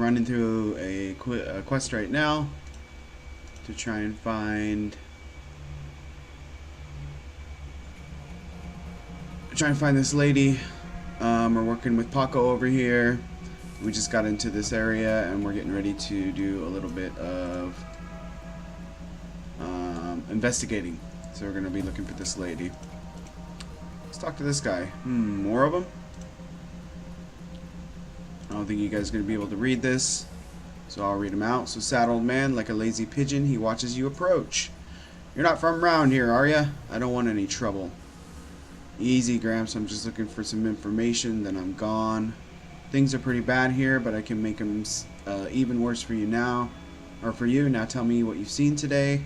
running through a quest right now to try and find this lady. We're working with Paco over here. We just got into this area and we're getting ready to do a little bit of investigating. So we're going to be looking for this lady. Let's talk to this guy. More of them? I don't think you guys are going to be able to read this, so I'll read them out. So, sad old man, like a lazy pigeon, he watches you approach. You're not from around here, are ya? I don't want any trouble. Easy, Gramps. I'm just looking for some information, then I'm gone. Things are pretty bad here, but I can make them even worse for you now. Or for you. Now tell me what you've seen today.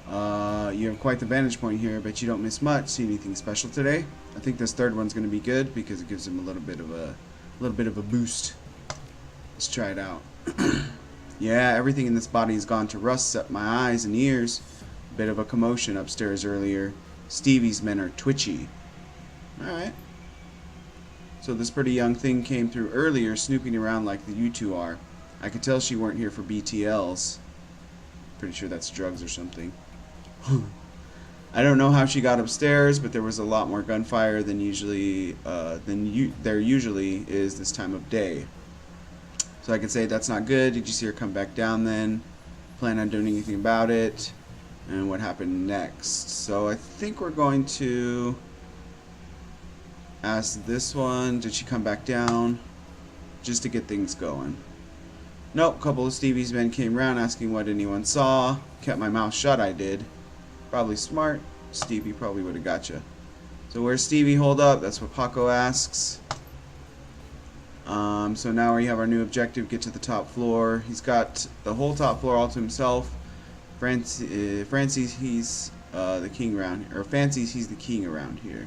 You have quite the vantage point here, but you don't miss much. See anything special today? I think this third one's going to be good because it gives him a little bit of a boost. Let's try it out. Yeah, everything in this body has gone to rust except my eyes and ears. Bit of a commotion upstairs earlier. Stevie's men are twitchy. Alright. So this pretty young thing came through earlier, snooping around like you two are. I could tell she weren't here for BTLs. Pretty sure that's drugs or something. I don't know how she got upstairs, but there was a lot more gunfire than there usually is this time of day. So I can say that's not good. Did you see her come back down then? Plan on doing anything about it? And what happened next? So I think we're going to ask this one. Did she come back down? Just to get things going. Nope. A couple of Stevie's men came around asking what anyone saw. Kept my mouth shut, I did. Probably smart. Stevie probably would have got you. So where's Stevie? Hold up. That's what Paco asks. So now we have our new objective. Get to the top floor. He's got the whole top floor all to himself. Francis, he's the king around here. Or fancies he's the king around here.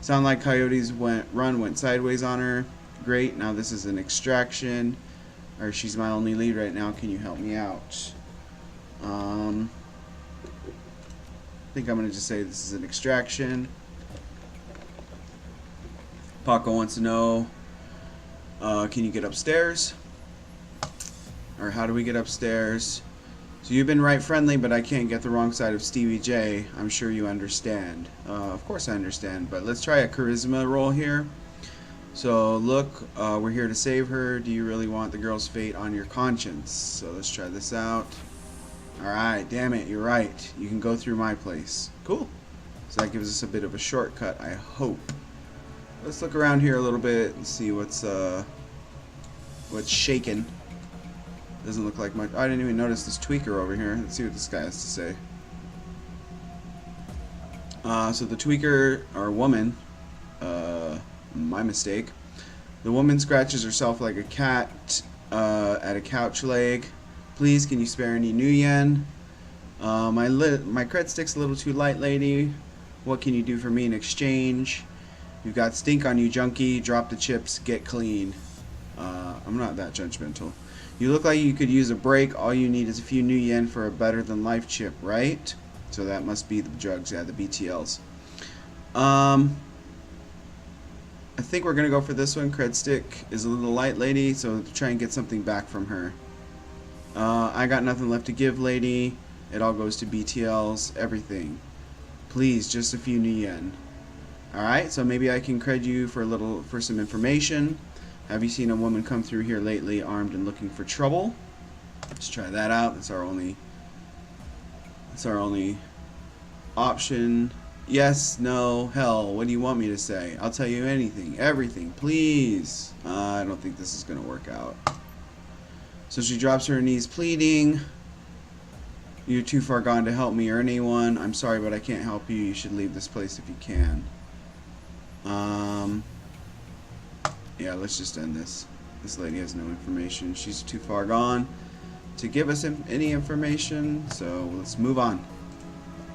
Sound like Coyote's run went sideways on her. Great. Now this is an extraction. Or she's my only lead right now. Can you help me out? I think I'm going to just say this is an extraction. Paco wants to know, can you get upstairs? Or how do we get upstairs? So you've been right friendly, but I can't get the wrong side of Stevie J. I'm sure you understand. Of course I understand, but let's try a charisma roll here. So look, we're here to save her. Do you really want the girl's fate on your conscience? So let's try this out. Alright, damn it, you're right. You can go through my place. Cool. So that gives us a bit of a shortcut, I hope. Let's look around here a little bit and see what's shaking. Doesn't look like much. I didn't even notice this tweaker over here. Let's see what this guy has to say. So the tweaker, or woman, my mistake. The woman scratches herself like a cat at a couch leg. Please, can you spare any new yen? My cred stick's a little too light, lady. What can you do for me in exchange? You've got stink on you, junkie. Drop the chips, get clean. I'm not that judgmental. You look like you could use a break. All you need is a few new yen for a better than life chip, right? So that must be the drugs, yeah, the BTLs. I think we're gonna go for this one. Cred stick is a little light, lady, so try and get something back from her. I got nothing left to give, lady. It all goes to BTLs, everything. Please, just a few new yen. Alright, so maybe I can cred you for some information. Have you seen a woman come through here lately armed and looking for trouble? Let's try that out. That's our only option. Yes, no, hell, what do you want me to say? I'll tell you anything, everything, please. I don't think this is gonna work out. So she drops her knees pleading. You're too far gone to help me or anyone. I'm sorry, but I can't help you. You should leave this place if you can. Yeah, let's just end this. This lady has no information. She's too far gone to give us any information, so let's move on.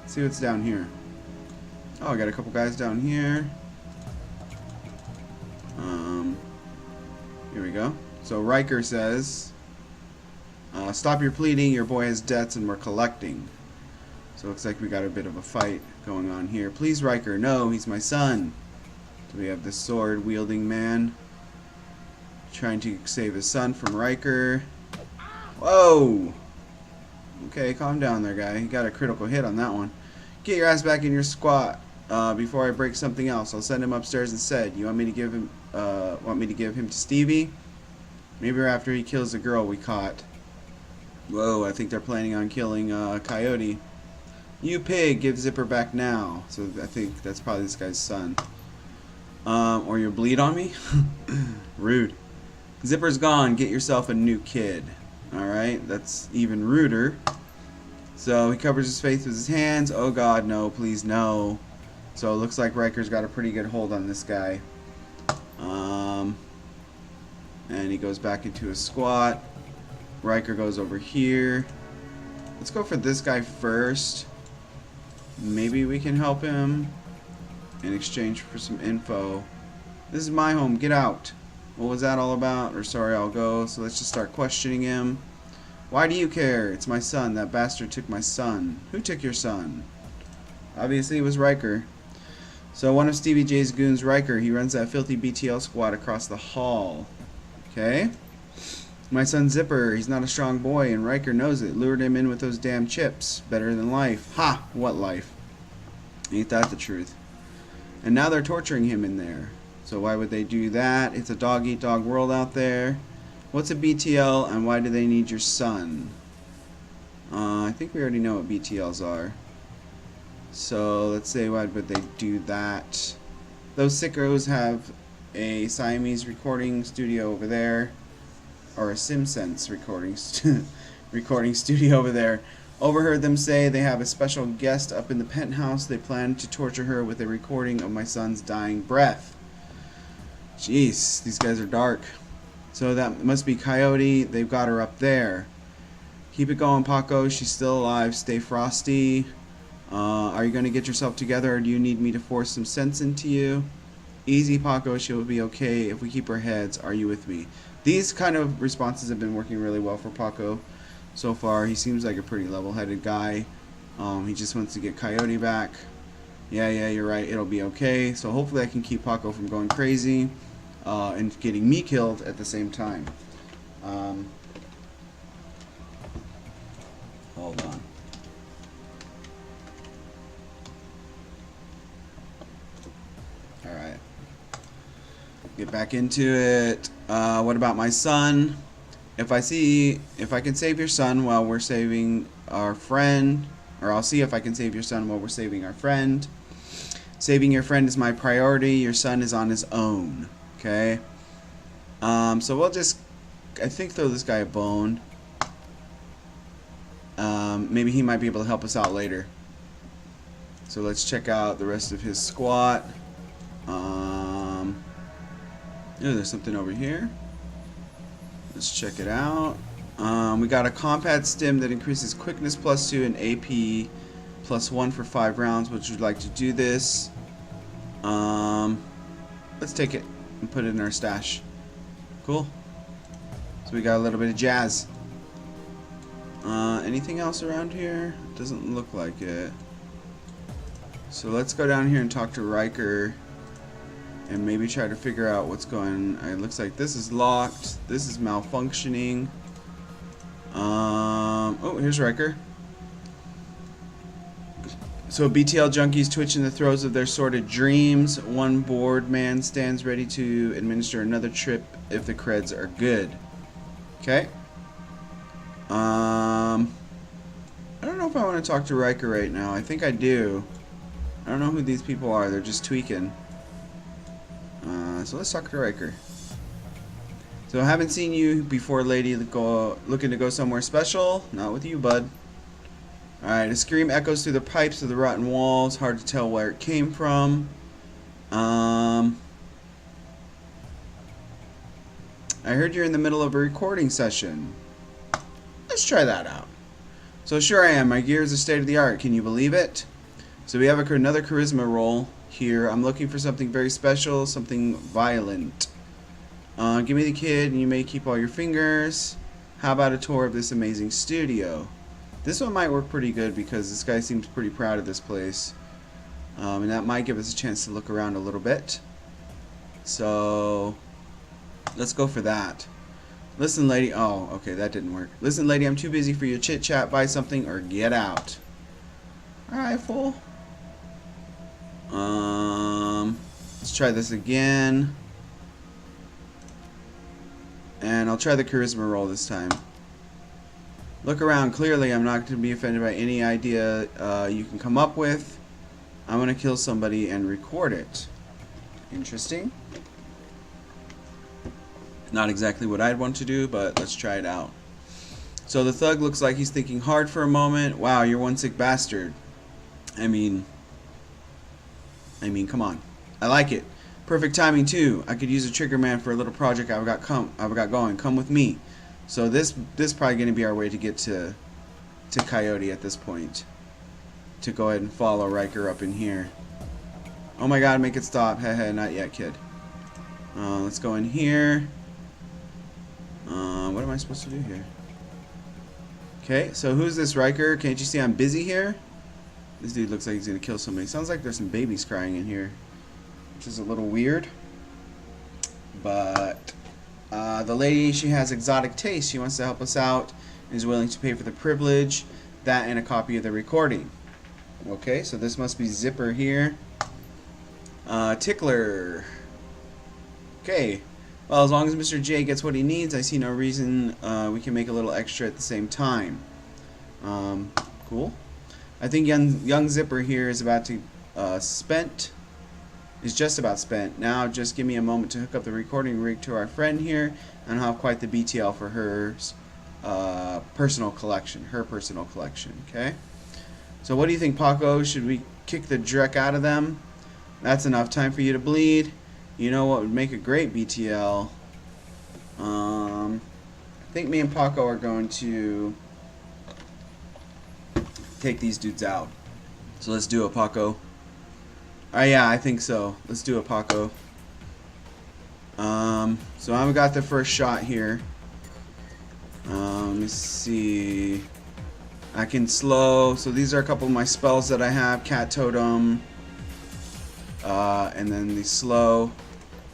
Let's see what's down here. Oh, I got a couple guys down here. Here we go. So Riker says, stop your pleading, your boy has debts and we're collecting. So it looks like we got a bit of a fight going on here. Please, Riker, no, he's my son. So we have this sword wielding man. Trying to save his son from Riker. Whoa! Okay, calm down there, guy. You got a critical hit on that one. Get your ass back in your squat before I break something else. I'll send him upstairs instead. You want me to give him to Stevie? Maybe after he kills the girl we caught. Whoa, I think they're planning on killing Coyote. You pig, give Zipper back now. So I think that's probably this guy's son. Or you'll bleed on me? Rude. Zipper's gone. Get yourself a new kid. Alright, that's even ruder. So he covers his face with his hands. Oh god, no, please no. So it looks like Riker's got a pretty good hold on this guy. And he goes back into his squat. Riker goes over here. Let's go for this guy first. Maybe we can help him in exchange for some info. This is my home. Get out. What was that all about? Or sorry, I'll go. So let's just start questioning him. Why do you care? It's my son. That bastard took my son. Who took your son? Obviously it was Riker. So one of Stevie J's goons, Riker, he runs that filthy BTL squad across the hall. Okay. My son Zipper, he's not a strong boy, and Riker knows it. Lured him in with those damn chips. Better than life. Ha! What life? Ain't that the truth? And now they're torturing him in there. So why would they do that? It's a dog-eat-dog world out there. What's a BTL, and why do they need your son? I think we already know what BTLs are. So let's say why would they do that? Those sickos have a Siamese recording studio over there. Or a SimSense recording studio over there. Overheard them say they have a special guest up in the penthouse. They plan to torture her with a recording of my son's dying breath. Jeez, these guys are dark. So that must be Coyote. They've got her up there. Keep it going, Paco. She's still alive. Stay frosty. Are you going to get yourself together, or do you need me to force some sense into you? Easy, Paco. She'll be okay if we keep her heads. Are you with me? These kind of responses have been working really well for Paco so far. He seems like a pretty level-headed guy. He just wants to get Coyote back. Yeah, you're right. It'll be okay. So hopefully I can keep Paco from going crazy and getting me killed at the same time. Hold on. Alright. Get back into it. What about my son? If I can save your son while we're saving our friend, or I'll see if I can save your son while we're saving our friend. Saving your friend is my priority. Your son is on his own. Okay. So we'll just, I think, throw this guy a bone. Maybe he might be able to help us out later. So let's check out the rest of his squat. Oh, there's something over here. Let's check it out. We got a combat stim that increases quickness +2 and AP +1 for 5 rounds. Would you like to do this? Let's take it and put it in our stash. Cool. So we got a little bit of jazz. Anything else around here? Doesn't look like it. So let's go down here and talk to Riker and maybe try to figure out what's going on. It looks like this is locked. This is malfunctioning. Oh, here's Riker. So BTL junkies twitch in the throes of their sordid dreams. One bored man stands ready to administer another trip if the creds are good. Okay. I don't know if I want to talk to Riker right now. I think I do. I don't know who these people are. They're just tweaking. So let's talk to Riker. So I haven't seen you before, lady. Looking to go somewhere special? Not with you, bud. Alright, a scream echoes through the pipes of the rotten walls. Hard to tell where it came from. I heard you're in the middle of a recording session. Let's try that out. So sure I am. My gears are state of the art. Can you believe it? So we have another charisma roll here. I'm looking for something very special, something violent. Give me the kid and you may keep all your fingers. How about a tour of this amazing studio? This one might work pretty good because this guy seems pretty proud of this place. And that might give us a chance to look around a little bit. So Let's go for that. Listen, lady. Oh, okay, that didn't work. Listen, lady, I'm too busy for your chit chat. Buy something or get out. Alright, fool. Let's try this again. And I'll try the charisma roll this time. Look around. Clearly, I'm not going to be offended by any idea you can come up with. I'm going to kill somebody and record it. Interesting. Not exactly what I'd want to do, but let's try it out. So the thug looks like he's thinking hard for a moment. Wow, you're one sick bastard. I mean, come on. I like it. Perfect timing too. I could use a trigger man for a little project I've got going. Come with me. So this probably going to be our way to get to Coyote at this point. To go ahead and follow Riker up in here. Oh my God, make it stop. Heh, not yet, kid. Let's go in here. What am I supposed to do here? Okay, so who's this Riker? Can't you see I'm busy here? This dude looks like he's gonna kill somebody. Sounds like there's some babies crying in here, which is a little weird. But the lady, she has exotic taste. She wants to help us out and is willing to pay for the privilege. That and a copy of the recording. Okay, so this must be Zipper here. Tickler. Okay. Well, as long as Mr. J gets what he needs, I see no reason we can make a little extra at the same time. Cool. I think young Zipper here is about to is just about spent. Now just give me a moment to hook up the recording rig to our friend here and I'll have quite the BTL for her personal collection. Okay. So what do you think, Paco? Should we kick the dreck out of them? That's enough time for you to bleed. You know what would make a great BTL? I think me and Paco are going to take these dudes out. So let's do it, Paco. Yeah, I think so. Let's do it, Paco. So I've got the first shot here. Let me see. I can slow. So these are a couple of my spells that I have. Cat Totem. And then the slow.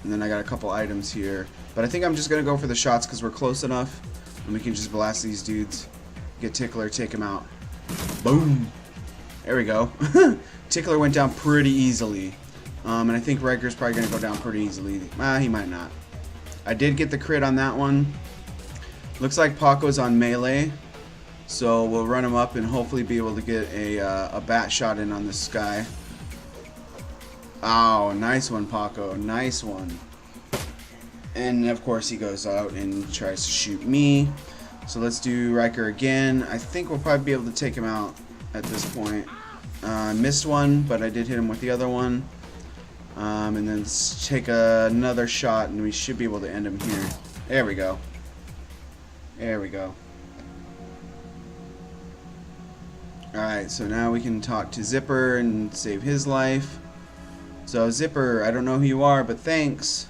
And then I got a couple items here. But I think I'm just going to go for the shots because we're close enough. And we can just blast these dudes. Get Tickler, take him out. Boom. There we go. Tickler went down pretty easily. And I think Riker's probably going to go down pretty easily. He might not. I did get the crit on that one. Looks like Paco's on melee. So we'll run him up and hopefully be able to get a bat shot in on this guy. Oh, nice one, Paco. Nice one. And of course he goes out and tries to shoot me. So let's do Riker again. I think we'll probably be able to take him out at this point. I missed one, but I did hit him with the other one. And then let's take another shot and we should be able to end him here. There we go. There we go. Alright, so now we can talk to Zipper and save his life. So Zipper, I don't know who you are, but thanks.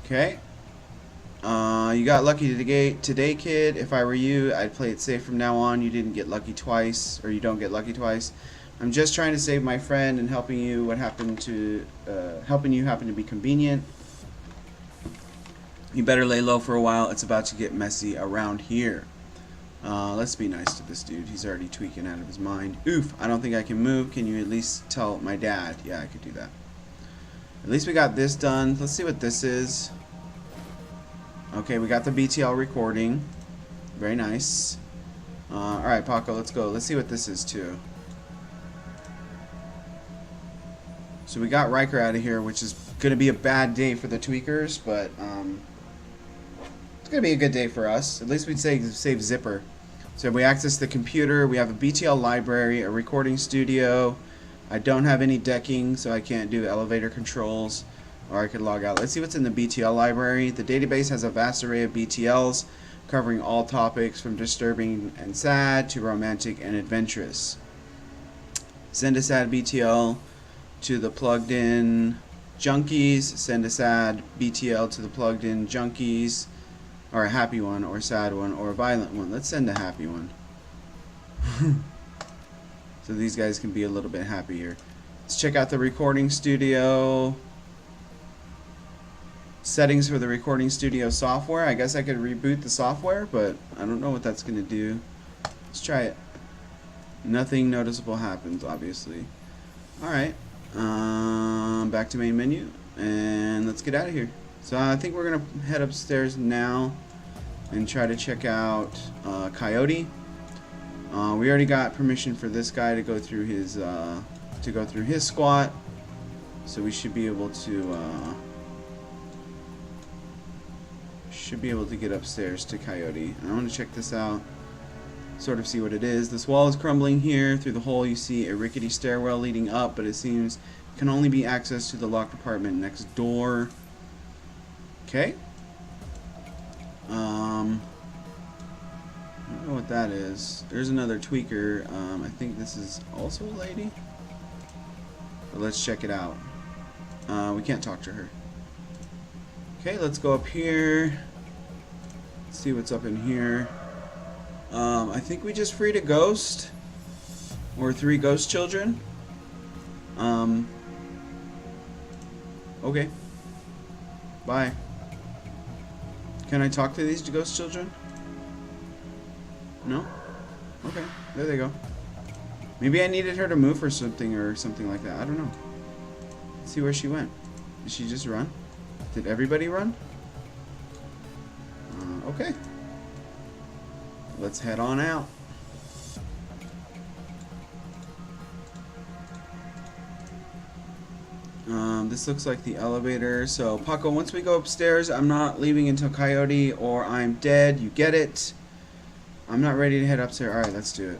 Okay. You got lucky today, kid. If I were you, I'd play it safe from now on. You didn't get lucky twice, or you don't get lucky twice. I'm just trying to save my friend and helping you. Helping you happened to be convenient. You better lay low for a while. It's about to get messy around here. Let's be nice to this dude. He's already tweaking out of his mind. Oof, I don't think I can move. Can you at least tell my dad? Yeah, I could do that. At least we got this done. Let's see what this is. Okay, we got the BTL recording. Very nice. Alright, Paco, let's go. Let's see what this is, too. So we got Riker out of here, which is going to be a bad day for the tweakers, but it's going to be a good day for us. At least we'd save Zipper. So we access the computer. We have a BTL library, a recording studio. I don't have any decking, so I can't do elevator controls, or I could log out. Let's see what's in the BTL library. The database has a vast array of BTLs covering all topics from disturbing and sad to romantic and adventurous. Send a sad BTL to the plugged in junkies. Send a sad BTL to the plugged in junkies. Or a happy one, or a sad one, or a violent one. Let's send a happy one. So these guys can be a little bit happier. Let's check out the recording studio. settings for the recording studio software. I guess I could reboot the software, but I don't know what that's going to do. Let's try it. Nothing noticeable happens, obviously. Alright, back to main menu, and let's get out of here. So I think we're going to head upstairs now and try to check out Coyote. We already got permission for this guy to go through his squat, so we should be able to get upstairs to Coyote. And I want to check this out, sort of see what it is. This wall is crumbling here. Through the hole you see a rickety stairwell leading up, but it seems it can only be accessed to the locked apartment next door. Okay. I don't know what that is. There's another tweaker. I think this is also a lady. But let's check it out. We can't talk to her. Okay, let's go up here. Let's see what's up in here. I think we just freed a ghost. Or 3 ghost children. Okay. Bye. Can I talk to these ghost children? No? Okay, there they go. Maybe I needed her to move or something like that. I don't know. Let's see where she went. Did she just run? Did everybody run? Okay. Let's head on out. This looks like the elevator. So, Paco, once we go upstairs, I'm not leaving until Coyote or I'm dead. You get it? I'm not ready to head upstairs. Alright, let's do it.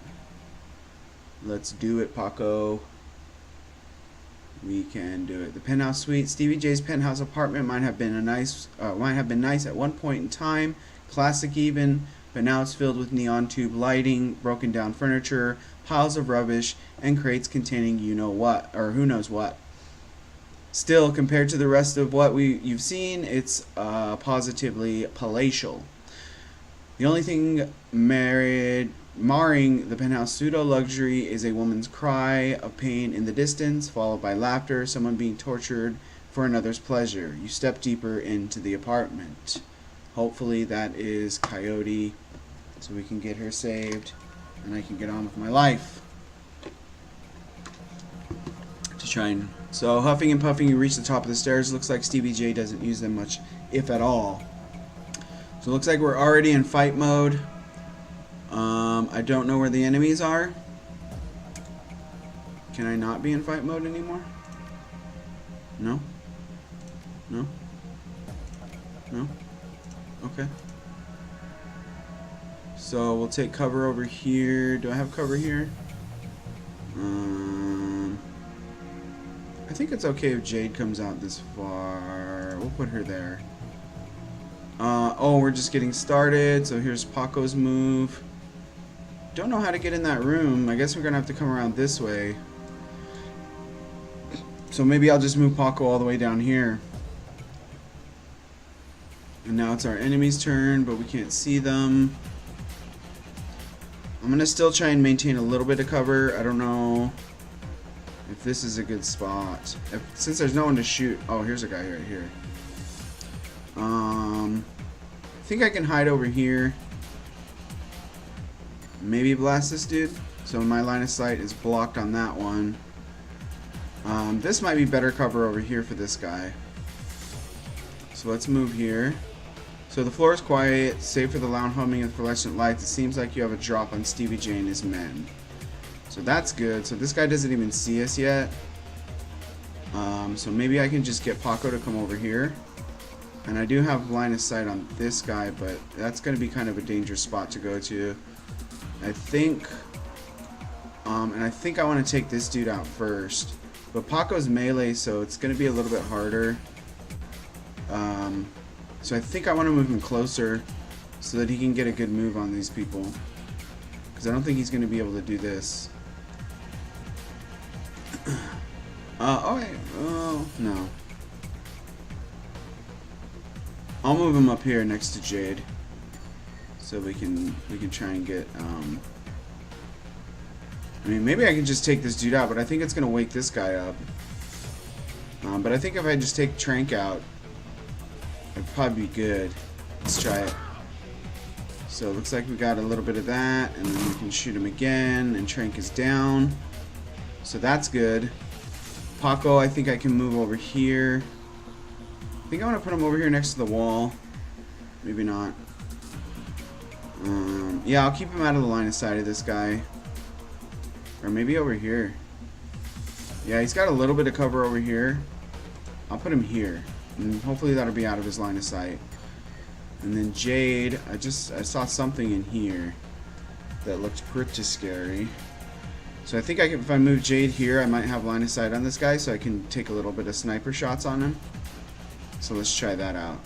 Let's do it, Paco. We can do it. The Penthouse Suite. Stevie J's penthouse apartment might have been nice at one point in time. Classic even. But now it's filled with neon tube lighting, broken down furniture, piles of rubbish, and crates containing you know what, or who knows what. Still, compared to the rest of what you've seen, it's positively palatial. The only thing marring the penthouse pseudo-luxury is a woman's cry of pain in the distance, followed by laughter, someone being tortured for another's pleasure. You step deeper into the apartment. Hopefully that is Coyote, so we can get her saved, and I can get on with my life. So huffing and puffing, you reach the top of the stairs. Looks like Stevie J doesn't use them much, if at all. So it looks like we're already in fight mode. I don't know where the enemies are. Can I not be in fight mode anymore? No? No? No? Okay. So we'll take cover over here. Do I have cover here? I think it's okay if Jade comes out this far. We'll put her there. Oh, we're just getting started. So here's Paco's move. Don't know how to get in that room. I guess we're gonna have to come around this way. So maybe I'll just move Paco all the way down here. And now it's our enemy's turn, but we can't see them. I'm gonna still try and maintain a little bit of cover. I don't know if this is a good spot. Since there's no one to shoot. Oh, here's a guy right here. I think I can hide over here. Maybe blast this dude. So my line of sight is blocked on that one. This might be better cover over here for this guy. So let's move here. So the floor is quiet, save for the loud humming of fluorescent lights. It seems like you have a drop on Stevie J and his men. So that's good. So this guy doesn't even see us yet. So maybe I can just get Paco to come over here. And I do have line of sight on this guy, but that's going to be kind of a dangerous spot to go to. I think, and I think I want to take this dude out first. But Paco's melee, so it's going to be a little bit harder. So I think I want to move him closer so that he can get a good move on these people. Because I don't think he's going to be able to do this. Oh, no. I'll move him up here next to Jade. So we can try and get, I mean, maybe I can just take this dude out, but I think it's going to wake this guy up. But I think if I just take Trank out, That'd probably be good. Let's try it. So it looks like we got a little bit of that, and then we can shoot him again, and Trank is down. So that's good. Paco, I think I can move over here. I think I want to put him over here next to the wall. Maybe not. Yeah, I'll keep him out of the line of sight of this guy. Or maybe over here. Yeah, he's got a little bit of cover over here. I'll put him here. And hopefully that'll be out of his line of sight. And then Jade, I saw something in here that looked pretty scary. So I think if I move Jade here, I might have line of sight on this guy, so I can take a little bit of sniper shots on him. So let's try that out.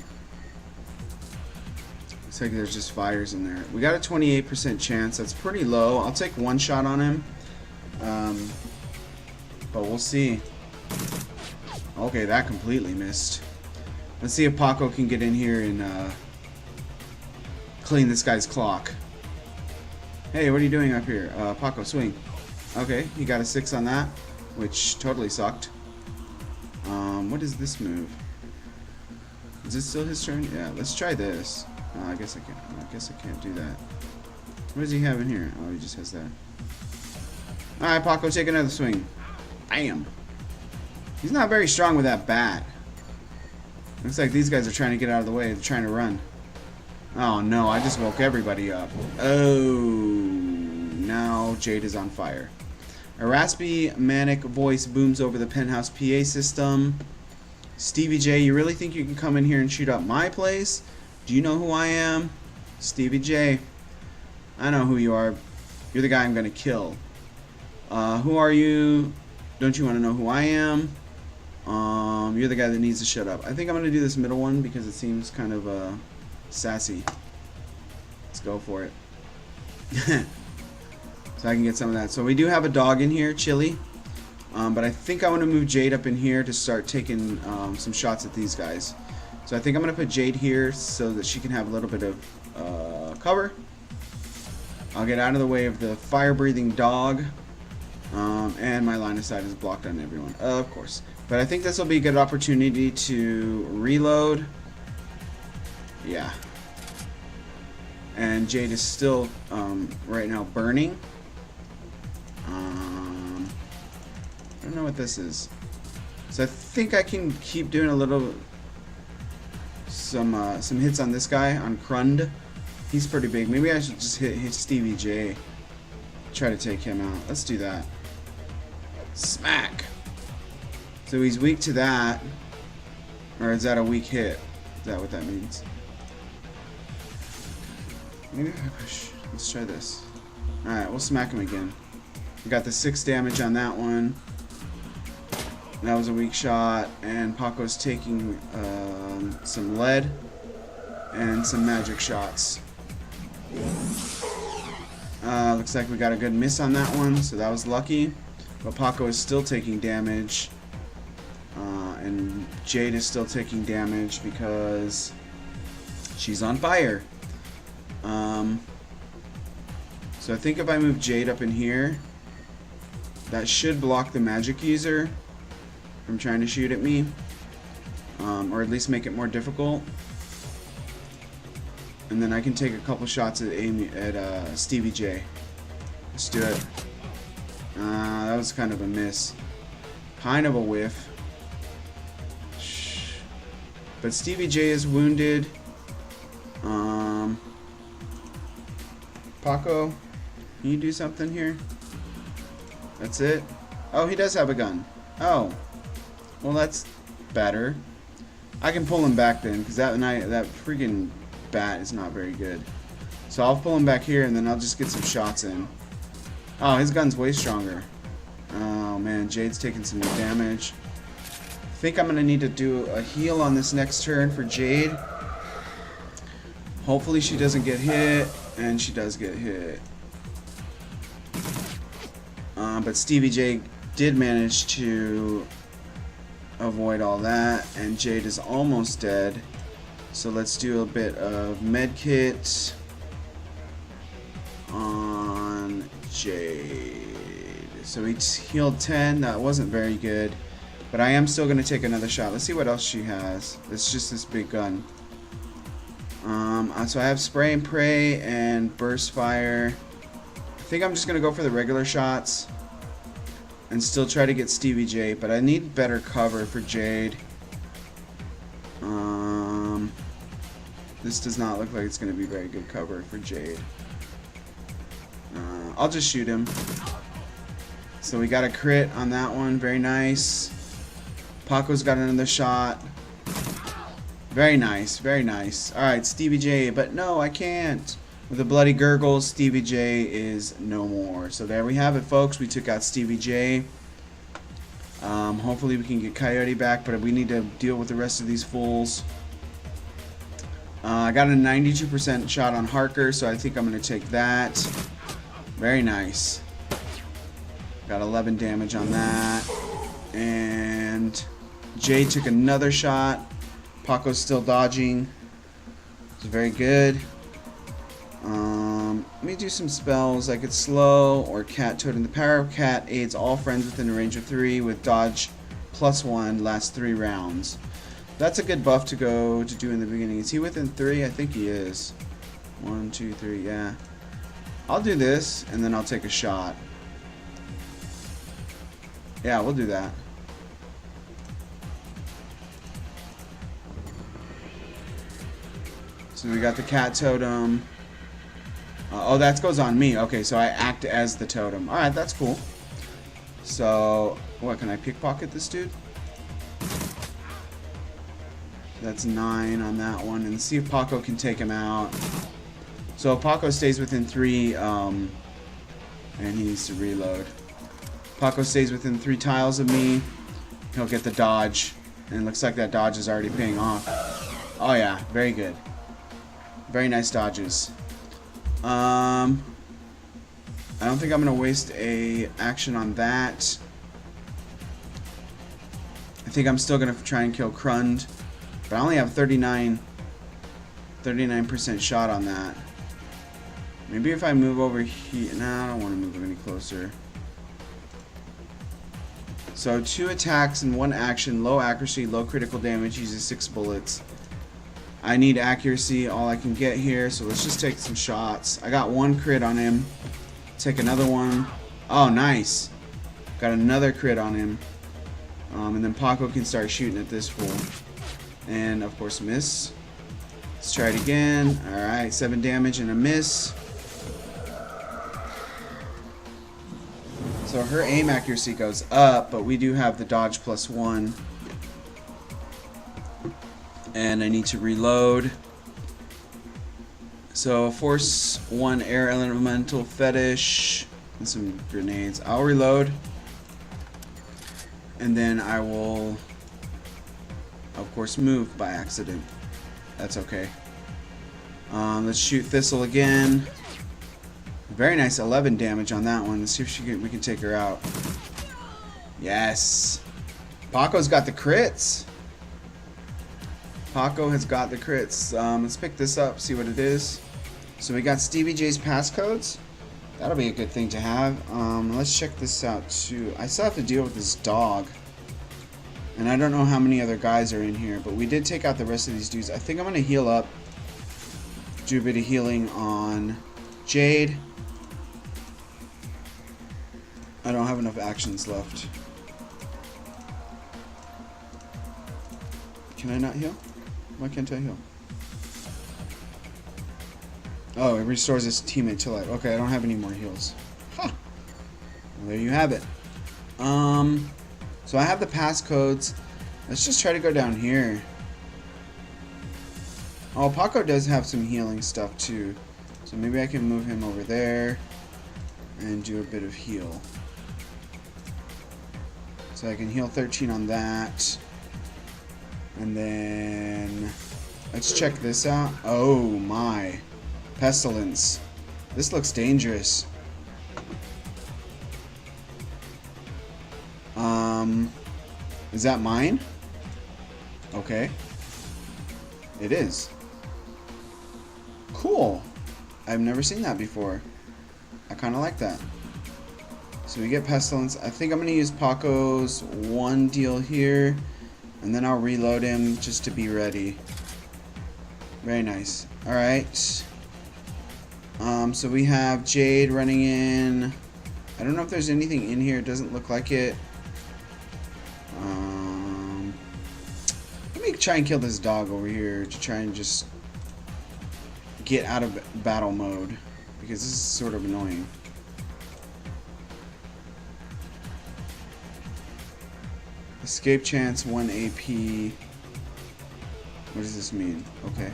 Looks like there's just fires in there. We got a 28% chance. That's pretty low. I'll take one shot on him. But we'll see. Okay, that completely missed. Let's see if Paco can get in here and clean this guy's clock. Hey, what are you doing up here? Paco, swing. Okay, he got a 6 on that, which totally sucked. What is this move? Is this still his turn? Yeah, let's try this. I guess I can't. I guess I can't do that. What does he have in here? Oh, he just has that. Alright, Paco, take another swing. Bam. He's not very strong with that bat. Looks like these guys are trying to get out of the way. They're trying to run. Oh no, I just woke everybody up. Oh, now Jade is on fire. A raspy, manic voice booms over the Penthouse PA system. Stevie J, you really think you can come in here and shoot up my place? Do you know who I am? Stevie J. I know who you are. You're the guy I'm gonna kill. Who are you? Don't you want to know who I am? You're the guy that needs to shut up. I think I'm gonna do this middle one because it seems kind of sassy. Let's go for it. So I can get some of that. So we do have a dog in here, Chili. But I think I want to move Jade up in here to start taking some shots at these guys. So I think I'm going to put Jade here so that she can have a little bit of cover. I'll get out of the way of the fire-breathing dog. And my line of sight is blocked on everyone, of course. But I think this will be a good opportunity to reload. Yeah. And Jade is still right now burning. I don't know what this is. So I think I can keep doing a little some hits on this guy, on Crund. He's pretty big. Maybe I should just hit Stevie J. Try to take him out. Let's do that. Smack. So he's weak to that. Or is that a weak hit? Is that what that means? Maybe if I push. Let's try this. Alright, we'll smack him again. We got the 6 damage on that one. That was a weak shot. And Paco's taking some lead and some magic shots. Looks like we got a good miss on that one, so that was lucky. But Paco is still taking damage. And Jade is still taking damage because she's on fire. So I think if I move Jade up in here, that should block the magic user from trying to shoot at me. Or at least make it more difficult. And then I can take a couple shots at Stevie J. Let's do it. That was kind of a miss. Kind of a whiff. But Stevie J is wounded. Paco, can you do something here? That's it? Oh, he does have a gun. Oh. Well, that's better. I can pull him back then, because that freaking bat is not very good. So I'll pull him back here, and then I'll just get some shots in. Oh, his gun's way stronger. Oh, man, Jade's taking some more damage. I think I'm going to need to do a heal on this next turn for Jade. Hopefully she doesn't get hit, and she does get hit. But Stevie J did manage to avoid all that, and Jade is almost dead. So let's do a bit of med kit on Jade. So he healed 10. That wasn't very good, but I am still going to take another shot. Let's see what else she has. It's just this big gun. So I have spray and pray and burst fire. I think I'm just gonna go for the regular shots and still try to get Stevie J, but I need better cover for Jade. This does not look like it's gonna be very good cover for Jade. I'll just shoot him. So we got a crit on that one, very nice. Paco's got another shot. Very nice, very nice. Alright, Stevie J, but no, I can't. With a bloody gurgle, Stevie J is no more. So there we have it, folks. We took out Stevie J. Hopefully we can get Coyote back, but we need to deal with the rest of these fools. I got a 92% shot on Riker, so I think I'm going to take that. Very nice. Got 11 damage on that. And Jade took another shot. Paco's still dodging. It's very good. Let me do some spells. I could slow or cat totem. The power of cat aids all friends within a range of 3 with dodge +1 lasts 3 rounds. That's a good buff to go to do in the beginning. Is he within 3? I think he is. 1, 2, 3, yeah. I'll do this and then I'll take a shot. Yeah, we'll do that. So we got the cat totem. Oh, that goes on me. Okay, so I act as the totem. Alright, that's cool. So, what, can I pickpocket this dude? That's 9 on that one. And see if Paco can take him out. So if Paco stays within 3, and he needs to reload. Paco stays within 3 tiles of me. He'll get the dodge. And it looks like that dodge is already paying off. Oh yeah, very good. Very nice dodges. I don't think I'm going to waste a action on that. I think I'm still going to try and kill Krund. But I only have 39% shot on that. Maybe if I move over here. Nah, I don't want to move any closer. So 2 attacks in 1 action. Low accuracy, low critical damage. Uses 6 bullets. I need accuracy, all I can get here, so let's just take some shots. I got 1 crit on him. Take another one. Oh, nice. Got another crit on him. And then Paco can start shooting at this fool. And, of course, miss. Let's try it again. Alright, 7 damage and a miss. So her aim accuracy goes up, but we do have the dodge +1. And I need to reload. So force 1 air elemental fetish and some grenades. I'll reload. And then I will, of course, move by accident. That's okay. Let's shoot Thistle again. Very nice, 11 damage on that one. Let's see if we can take her out. Yes. Paco's got the crits. Paco has got the crits. Let's pick this up, see what it is. So we got Stevie J's passcodes. That'll be a good thing to have. Let's check this out too. I still have to deal with this dog. And I don't know how many other guys are in here, but we did take out the rest of these dudes. I think I'm going to heal up. Do a bit of healing on Jade. I don't have enough actions left. Can I not heal? Why can't I heal? Oh, it restores its teammate to life. Okay, I don't have any more heals. Huh. Well, there you have it. So I have the passcodes. Let's just try to go down here. Oh, Paco does have some healing stuff too. So maybe I can move him over there and do a bit of heal. So I can heal 13 on that. And then let's check this out. Oh my. Pestilence. This looks dangerous. Is that mine? Okay. It is. Cool. I've never seen that before. I kind of like that. So we get Pestilence. I think I'm going to use Paco's 1 deal here. And then I'll reload him just to be ready. Very nice. Alright. So we have Jade running in. I don't know if there's anything in here. It doesn't look like it. Let me try and kill this dog over here to try and just get out of battle mode, because this is sort of annoying. Escape chance 1 AP. What does this mean? Okay.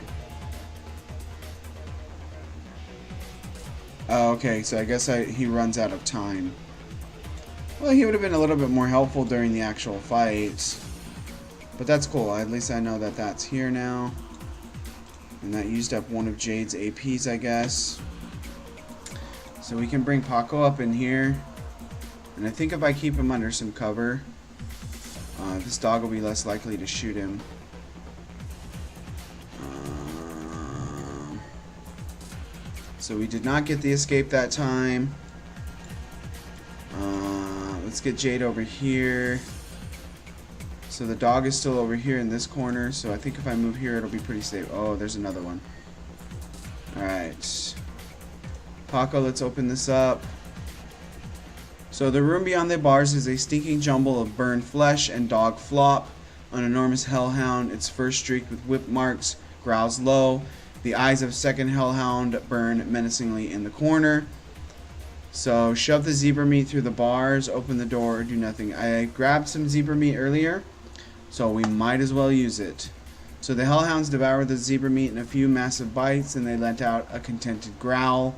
Oh, okay, so I guess he runs out of time. Well, he would have been a little bit more helpful during the actual fight. But that's cool. At least I know that that's here now. And that used up one of Jade's APs, I guess. So we can bring Paco up in here. And I think if I keep him under some cover, this dog will be less likely to shoot him. So we did not get the escape that time. Let's get Jade over here. So the dog is still over here in this corner. So I think if I move here, it'll be pretty safe. Oh, there's another one. Alright. Paco, let's open this up. So the room beyond the bars is a stinking jumble of burned flesh and dog flop. An enormous hellhound, its fur streaked with whip marks, growls low. The eyes of second hellhound burn menacingly in the corner. So shove the zebra meat through the bars, open the door, do nothing. I grabbed some zebra meat earlier, so we might as well use it. So the hellhounds devoured the zebra meat in a few massive bites, and they let out a contented growl.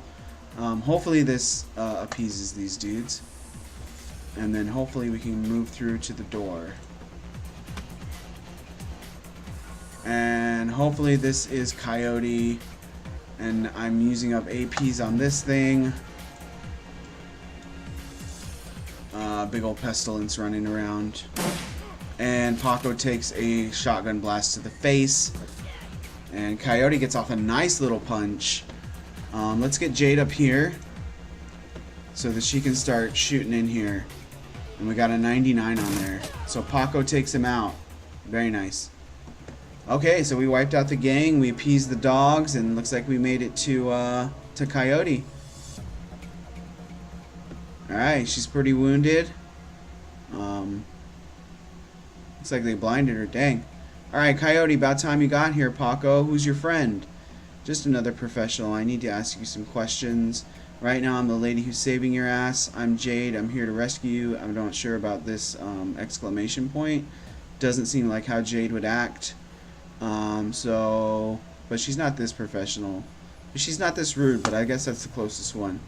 Hopefully this appeases these dudes. And then hopefully we can move through to the door. And hopefully this is Coyote. And I'm using up APs on this thing. Big old pestilence running around. And Paco takes a shotgun blast to the face. And Coyote gets off a nice little punch. Let's get Jade up here so that she can start shooting in here. And we got a 99 on there. So Paco takes him out. Very nice. Okay, so we wiped out the gang, we appeased the dogs, and looks like we made it to Coyote. Alright, she's pretty wounded. Looks like they blinded her, dang. Alright, Coyote, about time you got here, Paco. Who's your friend? Just another professional. I need to ask you some questions. Right now, I'm the lady who's saving your ass. I'm Jade. I'm here to rescue you. I'm not sure about this exclamation point. Doesn't seem like how Jade would act. But she's not this professional. She's not this rude, but I guess that's the closest one.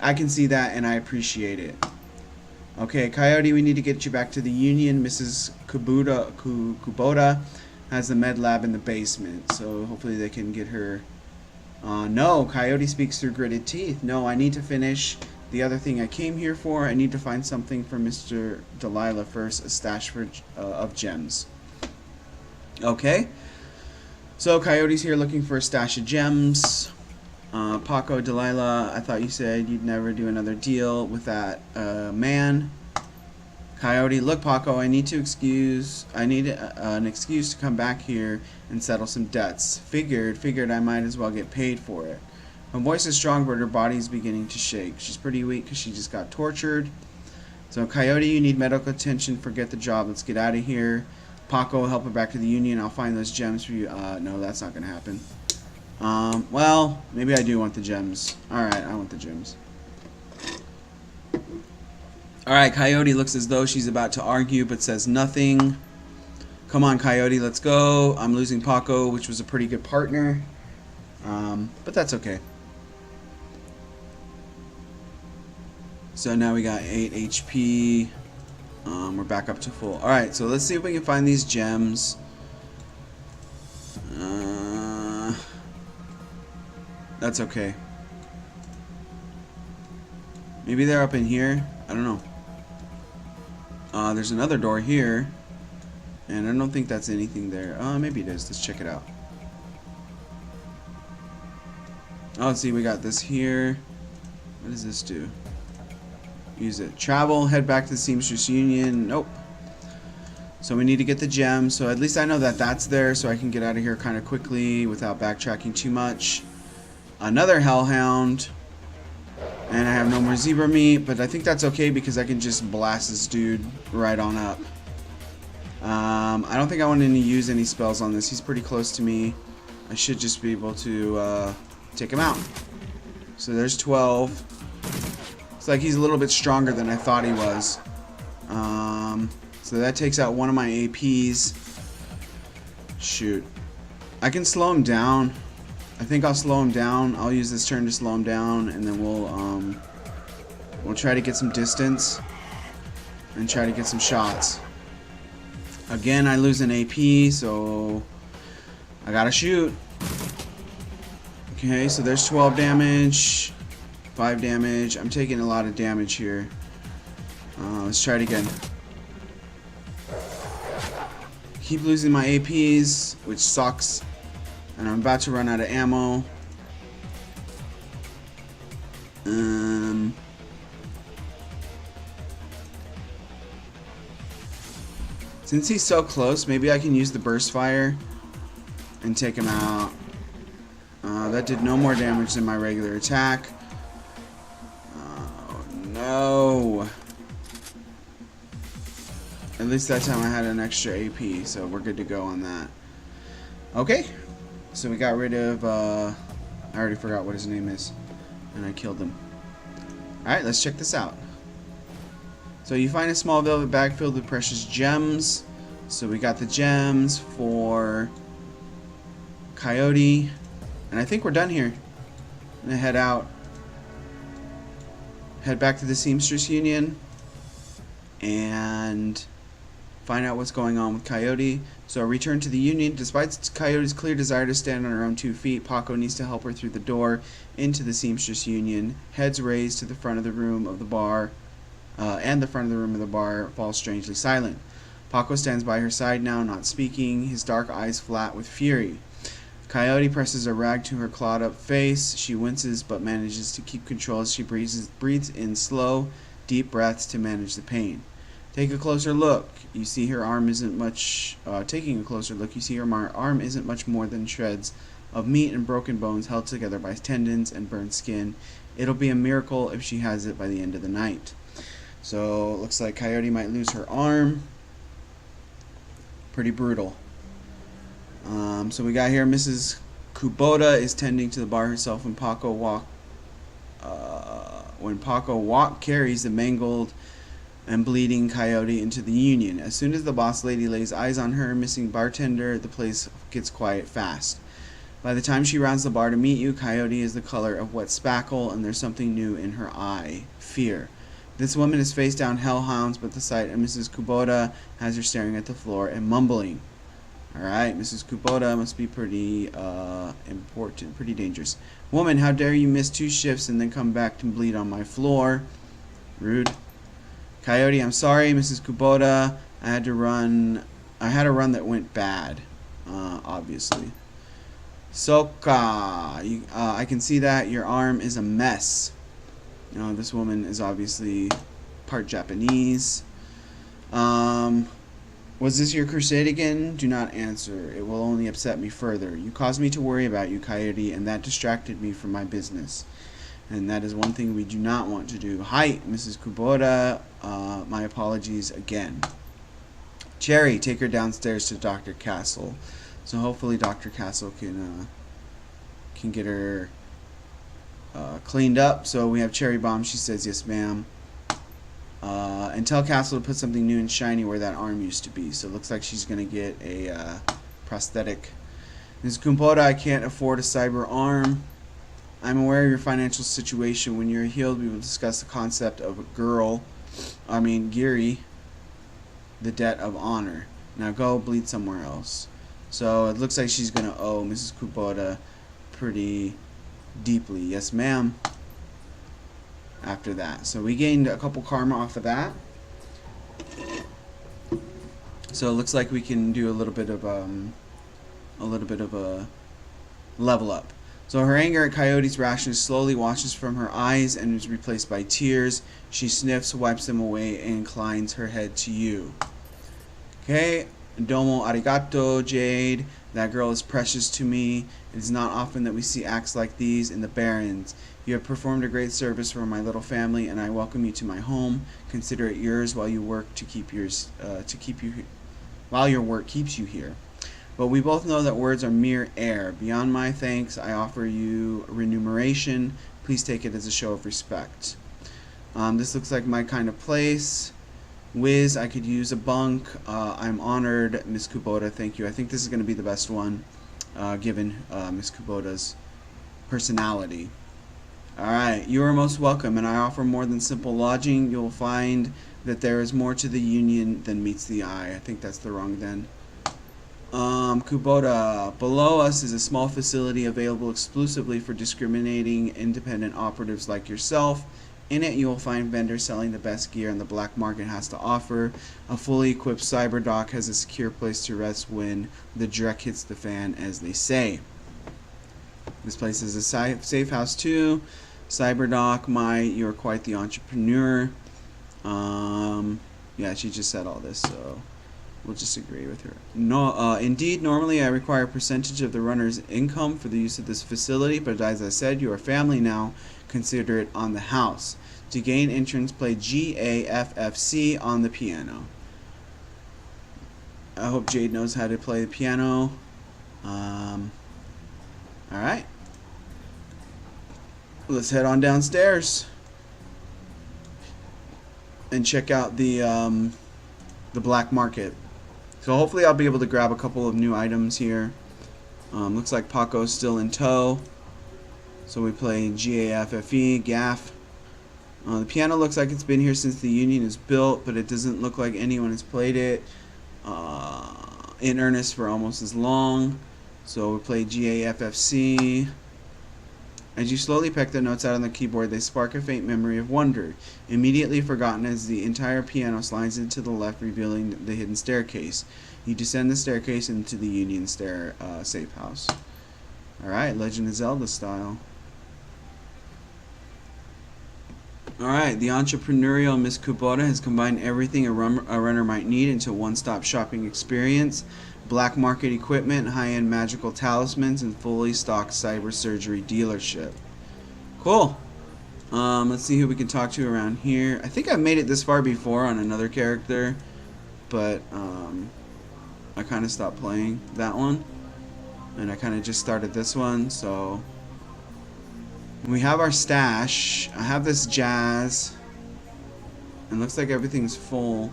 I can see that, and I appreciate it. Okay, Coyote, we need to get you back to the Union. Mrs. Kubota has the med lab in the basement, so hopefully they can get her. No, Coyote speaks through gritted teeth. No, I need to finish the other thing I came here for. I need to find something for Mr. Delilah first, a stash of gems. Okay, so Coyote's here looking for a stash of gems. Paco, Delilah, I thought you said you'd never do another deal with that man. Coyote, look, Paco, I need an excuse to come back here and settle some debts. Figured I might as well get paid for it. Her voice is strong, but her body's beginning to shake. She's pretty weak because she just got tortured. So, Coyote, you need medical attention. Forget the job. Let's get out of here. Paco, help her back to the Union. I'll find those gems for you. No, that's not going to happen. Well, maybe I do want the gems. Alright, I want the gems. Alright, Coyote looks as though she's about to argue, but says nothing. Come on, Coyote, let's go. I'm losing Paco, which was a pretty good partner. But that's okay. So now we got 8 HP. We're back up to full. Alright, so let's see if we can find these gems. That's okay. Maybe they're up in here. I don't know. There's another door here. And I don't think that's anything there. Maybe it is. Let's check it out. Oh, let's see. We got this here. What does this do? Use it. Travel. Head back to the Seamstress Union. Nope. So we need to get the gem. So at least I know that that's there, so I can get out of here kind of quickly without backtracking too much. Another Hellhound. And I have no more zebra meat, but I think that's okay because I can just blast this dude right on up. I don't think I want to use any spells on this. He's pretty close to me. I should just be able to take him out. So there's 12. It's like he's a little bit stronger than I thought he was. So that takes out one of my APs. Shoot. I can slow him down. I think I'll slow him down. I'll use this turn to slow him down, and then we'll try to get some distance and try to get some shots. Again, I lose an AP, so I gotta shoot. Okay, so there's 12 damage, 5 damage. I'm taking a lot of damage here. Let's try it again. Keep losing my APs, which sucks. And I'm about to run out of ammo. Since he's so close, maybe I can use the burst fire and take him out. That did no more damage than my regular attack. Oh no. At least that time I had an extra AP, so we're good to go on that. Okay. So we got rid of, I already forgot what his name is, and I killed him. Alright, let's check this out. So you find a small velvet bag filled with precious gems. So we got the gems for Coyote, and I think we're done here. I'm gonna head out, head back to the Seamstress Union, and find out what's going on with Coyote. So return to the Union. Despite Coyote's clear desire to stand on her own 2 feet, Paco needs to help her through the door into the Seamstress Union. Heads raised to the front of the room of the bar, and the front of the room of the bar falls strangely silent. Paco stands by her side now, not speaking, his dark eyes flat with fury. Coyote presses a rag to her clawed-up face. She winces but manages to keep control as she breathes in slow, deep breaths to manage the pain. Take a closer look. You see her arm isn't much. Taking a closer look, you see her arm isn't much more than shreds of meat and broken bones held together by tendons and burnt skin. It'll be a miracle if she has it by the end of the night. So looks like Coyote might lose her arm. Pretty brutal. So we got here Mrs. Kubota is tending to the bar herself when Paco carries the mangled and bleeding Coyote into the Union. As soon as the boss lady lays eyes on her missing bartender, the place gets quiet fast. By the time she rounds the bar to meet you, Coyote is the color of wet spackle, and there's something new in her eye: fear. This woman is face down hellhounds, but the sight of Mrs. Kubota has her staring at the floor and mumbling. Alright, Mrs. Kubota must be pretty important, pretty dangerous. Woman, how dare you miss 2 shifts and then come back to bleed on my floor? Rude. Coyote, I'm sorry, Mrs. Kubota. I had a run that went bad, obviously. Soka, I can see that your arm is a mess. You know, this woman is obviously part Japanese. Was this your crusade again? Do not answer. It will only upset me further. You caused me to worry about you, Coyote, and that distracted me from my business. And that is one thing we do not want to do. Hi, Mrs. Kubota. My apologies again. Cherry, take her downstairs to Dr. Castle. So hopefully Dr. Castle can get her cleaned up. So we have Cherry Bomb. She says, yes, ma'am. And tell Castle to put something new and shiny where that arm used to be. So it looks like she's going to get a prosthetic. Ms. Kubota, I can't afford a cyber arm. I'm aware of your financial situation. When you're healed, we will discuss the concept of Giri, the debt of honor. Now go bleed somewhere else. So it looks like she's going to owe Mrs. Kubota pretty deeply. Yes, ma'am. After that. So we gained a couple karma off of that. So it looks like we can do a little bit of a level up. So her anger at Coyote's rashness slowly washes from her eyes and is replaced by tears. She sniffs, wipes them away, and inclines her head to you. Okay, domo arigato, Jade. That girl is precious to me. It is not often that we see acts like these in the Barrens. You have performed a great service for my little family, and I welcome you to my home. Consider it yours while you work to keep yours while your work keeps you here. But we both know that words are mere air. Beyond my thanks, I offer you remuneration. Please take it as a show of respect. This looks like my kind of place. Wiz, I could use a bunk. I'm honored, Miss Kubota. Thank you. I think this is going to be the best one, given Miss Kubota's personality. Alright, you are most welcome, and I offer more than simple lodging. You'll find that there is more to the Union than meets the eye. I think that's the wrong then. Kubota. Below us is a small facility available exclusively for discriminating independent operatives like yourself. In it, you will find vendors selling the best gear and the black market has to offer. A fully equipped cyber dock has a secure place to rest when the dreck hits the fan, as they say. This place is a safe house too. Cyber dock, you're quite the entrepreneur. Yeah, she just said all this, so we'll just agree with her. No, indeed, normally I require a percentage of the runner's income for the use of this facility, but as I said, you are family now. Consider it on the house. To gain entrance, play GAFFC on the piano. I hope Jade knows how to play the piano. Alright. Let's head on downstairs and check out the black market. So hopefully I'll be able to grab a couple of new items here. Looks like Paco's still in tow. So we play GAFFE, GAF. The piano looks like it's been here since the Union is built, but it doesn't look like anyone has played it in earnest for almost as long. So we play GAFFC. As you slowly peck the notes out on the keyboard, they spark a faint memory of wonder, immediately forgotten as the entire piano slides into the left, revealing the hidden staircase. You descend the staircase into the Union safe house. Alright, Legend of Zelda style. Alright, the entrepreneurial Miss Kubota has combined everything a runner might need into a one-stop shopping experience. Black market equipment, high-end magical talismans, and fully stocked cyber surgery dealership. Cool. Let's see who we can talk to around here. I think I've made it this far before on another character, but I kind of stopped playing that one, and I kind of just started this one, so we have our stash. I have this jazz, and looks like everything's full,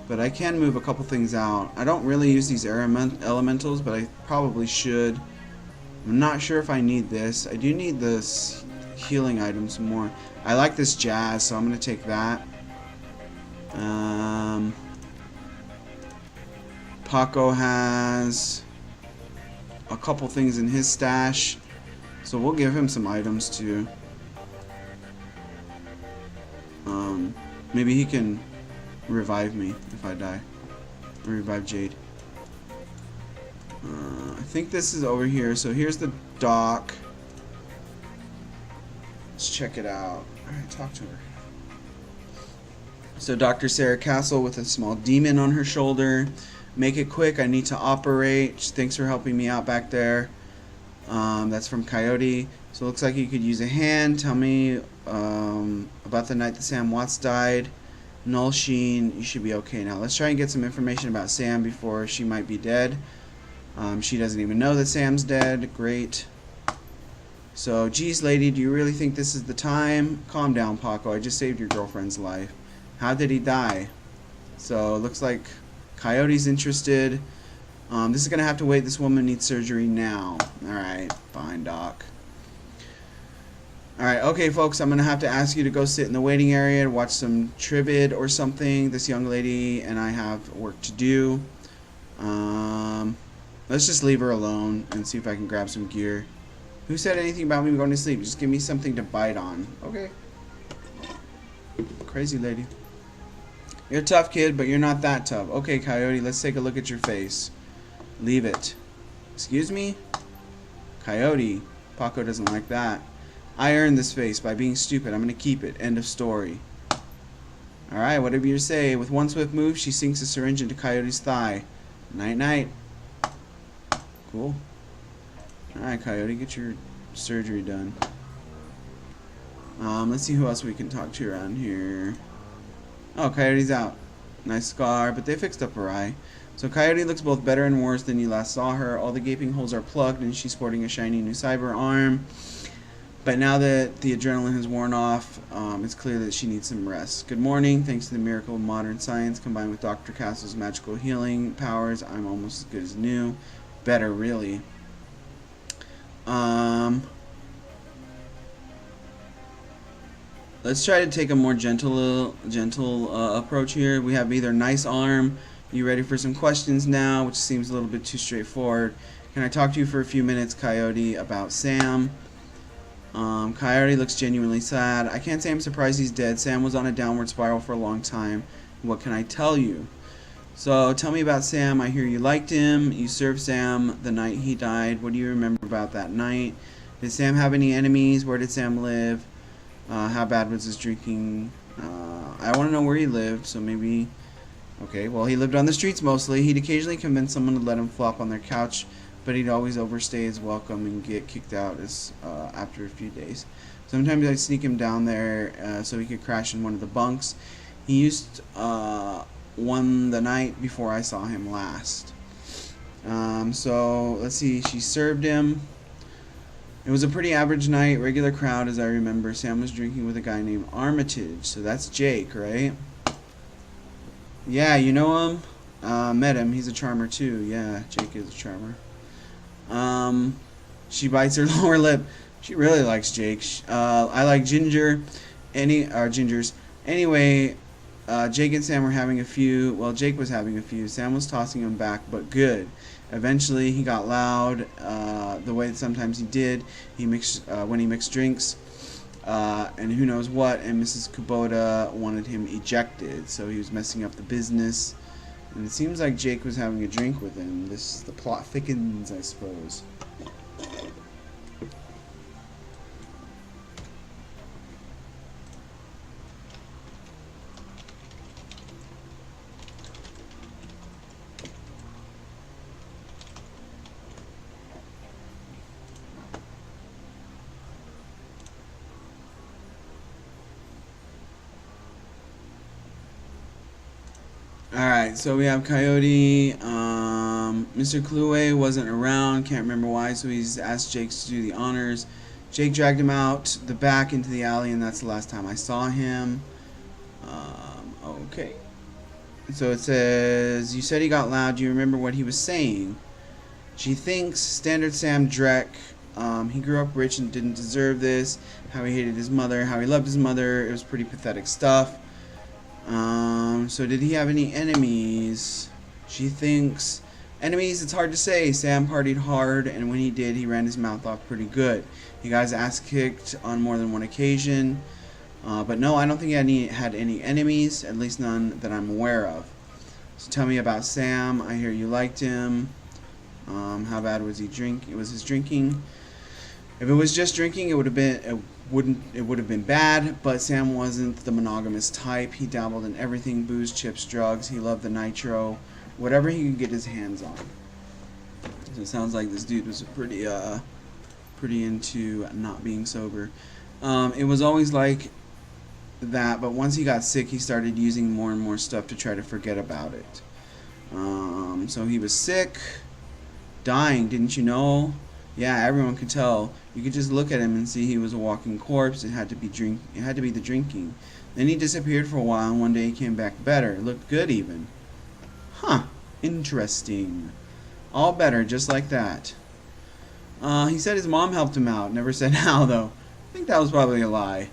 but I can move a couple things out. I don't really use these air elementals, but I probably should. I'm not sure if I need this. I do need this healing items more. I like this jazz, so I'm going to take that. Paco has a couple things in his stash, so we'll give him some items too. Maybe he can revive me if I die. Or revive Jade. I think this is over here. So here's the dock. Let's check it out. Alright, talk to her. So Dr. Sarah Castle with a small demon on her shoulder. Make it quick, I need to operate. Thanks for helping me out back there. That's from Coyote. So it looks like you could use a hand. Tell me about the night that Sam Watts died. Null Sheen, you should be okay now. Let's try and get some information about Sam before she might be dead. She doesn't even know that Sam's dead. Great. So, geez, lady, do you really think this is the time? Calm down, Paco. I just saved your girlfriend's life. How did he die? So, it looks like Coyote's interested. This is going to have to wait. This woman needs surgery now. Alright, fine, Doc. Alright, okay, folks, I'm going to have to ask you to go sit in the waiting area and watch some Trivid or something. This young lady and I have work to do. Let's just leave her alone and see if I can grab some gear. Who said anything about me going to sleep? Just give me something to bite on. Okay. Crazy lady. You're a tough kid, but you're not that tough. Okay, Coyote, let's take a look at your face. Leave it. Excuse me? Coyote. Paco doesn't like that. I earned this face by being stupid. I'm going to keep it. End of story. Alright, whatever you say. With one swift move, she sinks a syringe into Coyote's thigh. Night night. Cool. Alright, Coyote, get your surgery done. Let's see who else we can talk to around here. Oh, Coyote's out. Nice scar, but they fixed up her eye. So Coyote looks both better and worse than you last saw her. All the gaping holes are plugged, and she's sporting a shiny new cyber arm. But now that the adrenaline has worn off, it's clear that she needs some rest. Good morning. Thanks to the miracle of modern science combined with Dr. Castle's magical healing powers, I'm almost as good as new. Better, really. Let's try to take a more gentle approach here. We have either nice arm. You ready for some questions now, which seems a little bit too straightforward. Can I talk to you for a few minutes, Coyote, about Sam? Coyote looks genuinely sad. I can't say I'm surprised he's dead. Sam was on a downward spiral for a long time. What can I tell you? So, tell me about Sam. I hear you liked him. You served Sam the night he died. What do you remember about that night? Did Sam have any enemies? Where did Sam live? How bad was his drinking? I want to know where he lived, so maybe... Okay, well, he lived on the streets mostly. He'd occasionally convince someone to let him flop on their couch, but he'd always overstay his welcome and get kicked out after a few days. Sometimes I'd sneak him down there so he could crash in one of the bunks. He used one the night before I saw him last. So, let's see. She served him. It was a pretty average night, regular crowd as I remember. Sam was drinking with a guy named Armitage, so that's Jake, right? Yeah, you know him? Met him. He's a charmer too. Yeah, Jake is a charmer. She bites her lower lip. She really likes Jake. I like Ginger. Gingers. Anyway, Jake and Sam were having a few. Well, Jake was having a few. Sam was tossing him back, but good. Eventually, he got loud. The way that sometimes he did. When he mixed drinks. And who knows what, and Mrs. Kubota wanted him ejected, so he was messing up the business. And it seems like Jake was having a drink with him. The plot thickens, I suppose. Alright, so we have Coyote. Mr. Cluey wasn't around, can't remember why, so he's asked Jake to do the honors. Jake dragged him out the back into the alley, and that's the last time I saw him. Okay. So it says, you said he got loud. Do you remember what he was saying? She thinks, standard Sam Drek. He grew up rich and didn't deserve this. How he hated his mother, how he loved his mother. It was pretty pathetic stuff. So did he have any enemies? She thinks, enemies, it's hard to say. Sam partied hard, and when he did, he ran his mouth off pretty good. He got his ass kicked on more than one occasion. But no, I don't think he had any enemies, at least none that I'm aware of. So tell me about Sam. I hear you liked him. How bad was he his drinking? If it was just drinking, it would have been bad, but Sam wasn't the monogamous type. He dabbled in everything: booze, chips, drugs. He loved the nitro, whatever he could get his hands on. So it sounds like this dude was pretty into not being sober. It was always like that, but once he got sick, he started using more and more stuff to try to forget about it. So he was sick, dying, didn't you know? Yeah, everyone could tell. You could just look at him and see he was a walking corpse. It had to be the drinking. Then he disappeared for a while, and one day he came back better. Looked good even. Huh. Interesting. All better, just like that. He said his mom helped him out. Never said how, though. I think that was probably a lie.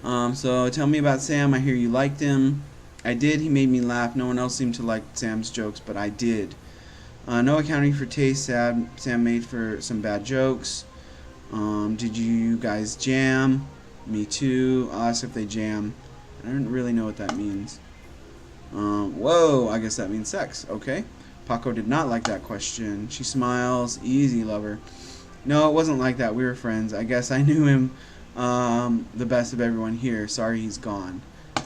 So tell me about Sam. I hear you liked him. I did. He made me laugh. No one else seemed to like Sam's jokes, but I did. No accounting for taste. Sam made for some bad jokes. Did you guys jam? Me too. I'll ask if they jam. I don't really know what that means. Whoa, I guess that means sex. Okay. Paco did not like that question. She smiles. Easy, lover. No, it wasn't like that. We were friends. I guess I knew him the best of everyone here. Sorry he's gone.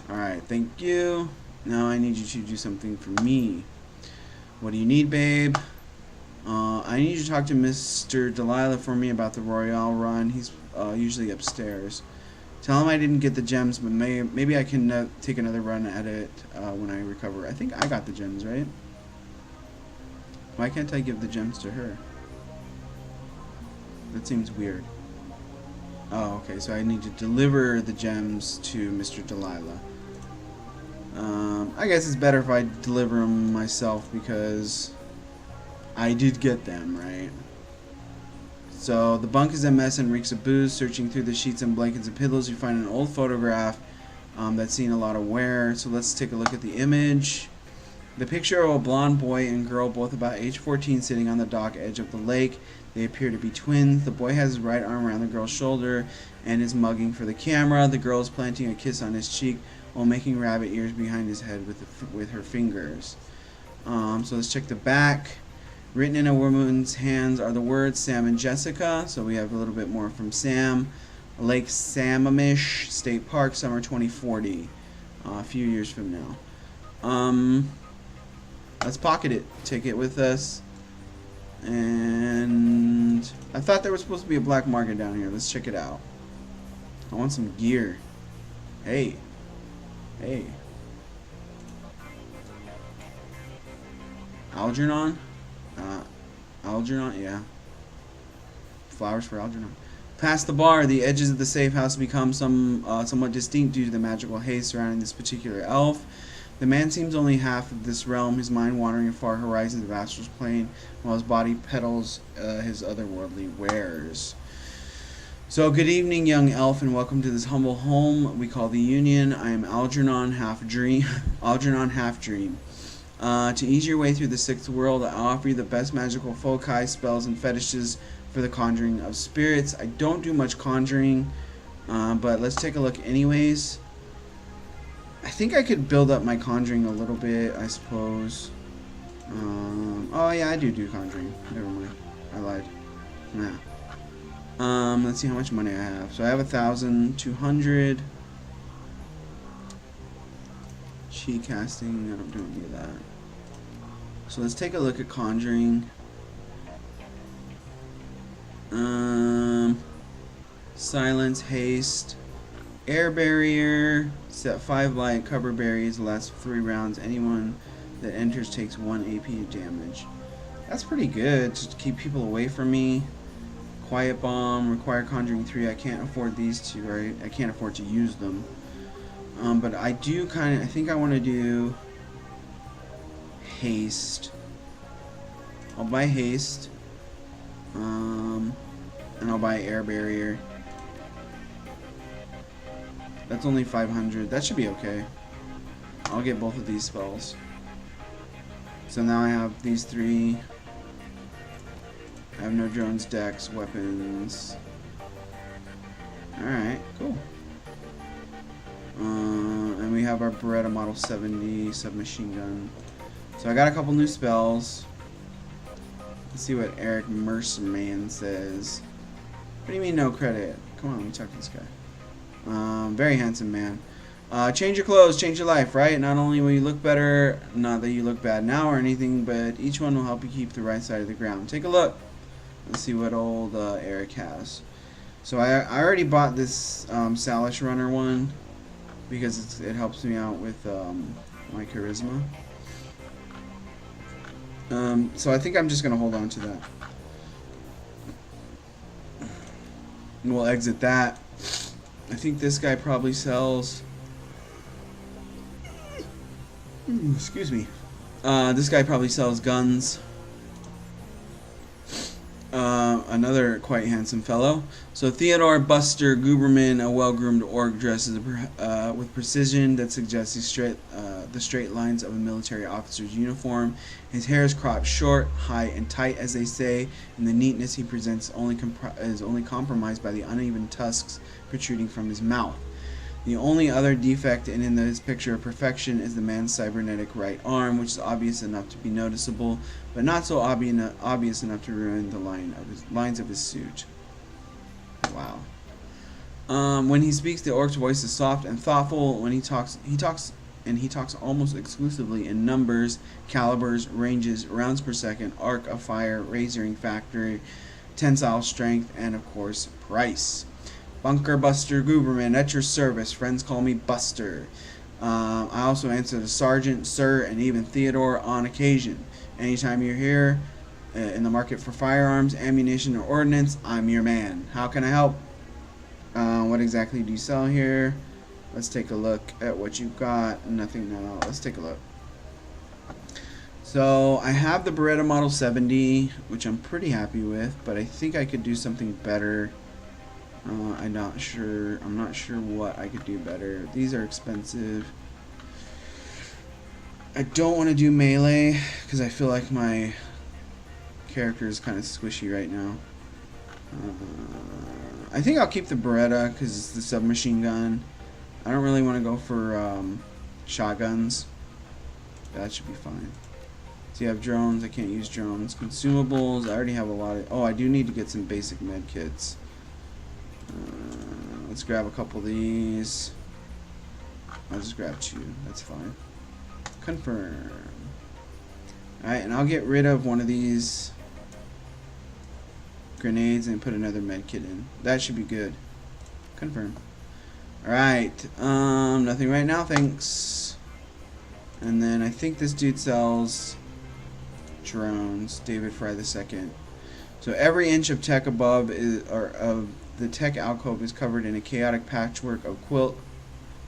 Alright, thank you. Now I need you to do something for me. What do you need, babe? I need you to talk to Mr. Delilah for me about the Royale run. He's usually upstairs. Tell him I didn't get the gems, but maybe I can take another run at it when I recover. I think I got the gems, right? Why can't I give the gems to her? That seems weird. Oh, okay, so I need to deliver the gems to Mr. Delilah. I guess it's better if I deliver them myself because I did get them, right? So the bunk is a mess and reeks of booze. Searching through the sheets and blankets and pillows, you find an old photograph that's seen a lot of wear. So let's take a look at the image. The picture of a blonde boy and girl, both about age 14, sitting on the dock edge of the lake. They appear to be twins. The boy has his right arm around the girl's shoulder and is mugging for the camera. The girl is planting a kiss on his cheek while making rabbit ears behind his head with her fingers. So let's check the back. Written in a woman's hands are the words Sam and Jessica. So we have a little bit more from Sam. Lake Sammamish State Park, summer 2040. A few years from now. Let's pocket it. Take it with us. And I thought there was supposed to be a black market down here. Let's check it out. I want some gear. Hey. Hey. Algernon? Algernon? Yeah. Flowers for Algernon. Past the bar, the edges of the safe house become somewhat distinct due to the magical haze surrounding this particular elf. The man seems only half of this realm, his mind wandering in far horizons of Astral's plane, while his body peddles his otherworldly wares. So, good evening, young elf, and welcome to this humble home we call the Union. I am Algernon Half-Dream. Algernon Half-Dream. To ease your way through the sixth world, I offer you the best magical foci, spells, and fetishes for the conjuring of spirits. I don't do much conjuring, but let's take a look anyways. I think I could build up my conjuring a little bit, I suppose. Oh yeah, I do conjuring. Never mind. I lied. Nah. Let's see how much money I have. So I have 1,200. Chi casting, I don't do any of that. So let's take a look at conjuring. Silence, haste, air barrier, set 5 light, cover berries, lasts 3 rounds. Anyone that enters takes 1 AP damage. That's pretty good to keep people away from me. Quiet bomb, require conjuring 3. I can't afford these two, right? I can't afford to use them. But I do I think I want to do haste. I'll buy haste. And I'll buy air barrier. That's only 500. That should be okay. I'll get both of these spells. So now I have these 3. I have no drones, decks, weapons. Alright, cool. And we have our Beretta Model 70 submachine gun. So I got a couple new spells. Let's see what Eric Mercerman says. What do you mean no credit? Come on, let me talk to this guy. Very handsome man. Change your clothes, change your life, right? Not only will you look better, not that you look bad now or anything, but each one will help you keep the right side of the ground. Take a look. Let's see what old Eric has. So I already bought this Salish Runner one because it helps me out with my charisma. So I think I'm just going to hold on to that. And we'll exit that. I think this guy probably sells... excuse me. This guy probably sells guns. Another quite handsome fellow. So Theodore Buster Gooberman, a well-groomed orc, dresses with precision that suggests the straight lines of a military officer's uniform. His hair is cropped short, high, and tight, as they say, and the neatness he presents is only compromised by the uneven tusks protruding from his mouth. The only other defect in this picture of perfection is the man's cybernetic right arm, which is obvious enough to be noticeable, but not so obvious enough to ruin the lines of his suit. Wow. When he speaks, the orc's voice is soft and thoughtful. When he talks almost exclusively in numbers, calibers, ranges, rounds per second, arc of fire, razoring factor, tensile strength, and of course, price. Bunker Buster Gooberman, at your service. Friends call me Buster. I also answer to Sergeant, Sir, and even Theodore on occasion. Anytime you're here in the market for firearms, ammunition, or ordnance, I'm your man. How can I help? What exactly do you sell here? Let's take a look at what you've got. Nothing now. Let's take a look. So I have the Beretta Model 70, which I'm pretty happy with, but I think I could do something better. I'm not sure what I could do better. These are expensive. I don't want to do melee because I feel like my character is kind of squishy right now. I think I'll keep the Beretta because it's the submachine gun. I don't really want to go for shotguns. That should be fine. So you have drones. I can't use drones. Consumables. I already have a lot of... Oh, I do need to get some basic med kits. Let's grab a couple of these. I'll just grab 2. That's fine. Confirm. Alright, and I'll get rid of one of these grenades and put another med kit in. That should be good. Confirm. Alright. Nothing right now, thanks. And then I think this dude sells drones. David Fry II. So every inch of tech above is, or of the tech alcove is covered in a chaotic patchwork quilt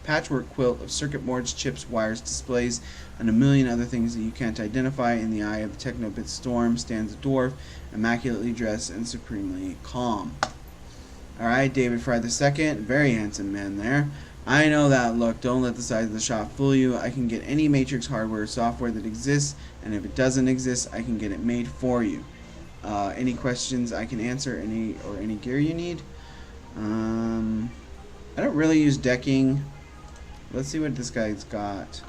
of circuit boards, chips, wires, displays, and a million other things that you can't identify. In the eye of the Technobit storm stands a dwarf, immaculately dressed and supremely calm. Alright, David Fry II, very handsome man there. I know that look. Don't let the size of the shop fool you. I can get any Matrix hardware or software that exists, and if it doesn't exist, I can get it made for you. Any questions I can answer, any gear you need. I don't really use decking. Let's see what this guy's got.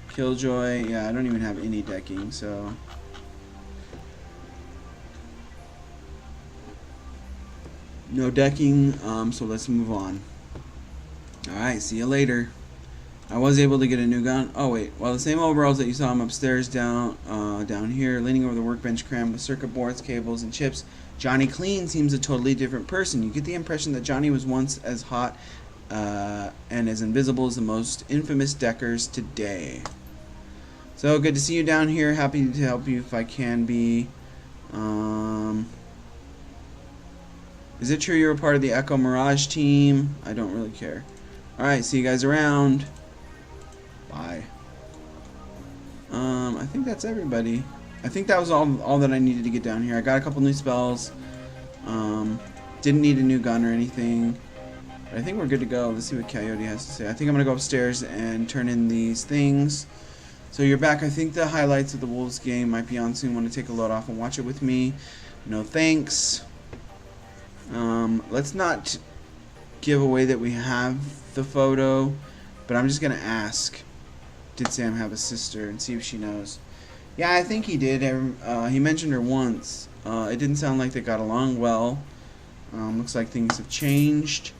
Killjoy, yeah, I don't even have any decking, so no decking. So let's move on. Alright, see you later. I was able to get a new gun. Oh wait, well, the same overalls that you saw him upstairs down here, leaning over the workbench crammed with circuit boards, cables, and chips. Johnny Clean seems a totally different person. You get the impression that Johnny was once as hot and as invisible as the most infamous deckers today. So good to see you down here. Happy to help you if I can be. Is it true you're a part of the Echo Mirage team? I don't really care. Alright, see you guys around. Bye. I think that's everybody. I think that was all that I needed to get down here. I got a couple new spells. Didn't need a new gun or anything. But I think we're good to go. Let's see what Coyote has to say. I think I'm going to go upstairs and turn in these things. So you're back. I think the highlights of the Wolves game might be on soon. Want to take a load off and watch it with me? No thanks. Let's not give away that we have the photo, but I'm just going to ask, did Sam have a sister, and see if she knows. Yeah, I think he did. He mentioned her once. It didn't sound like they got along well. Looks like things have changed.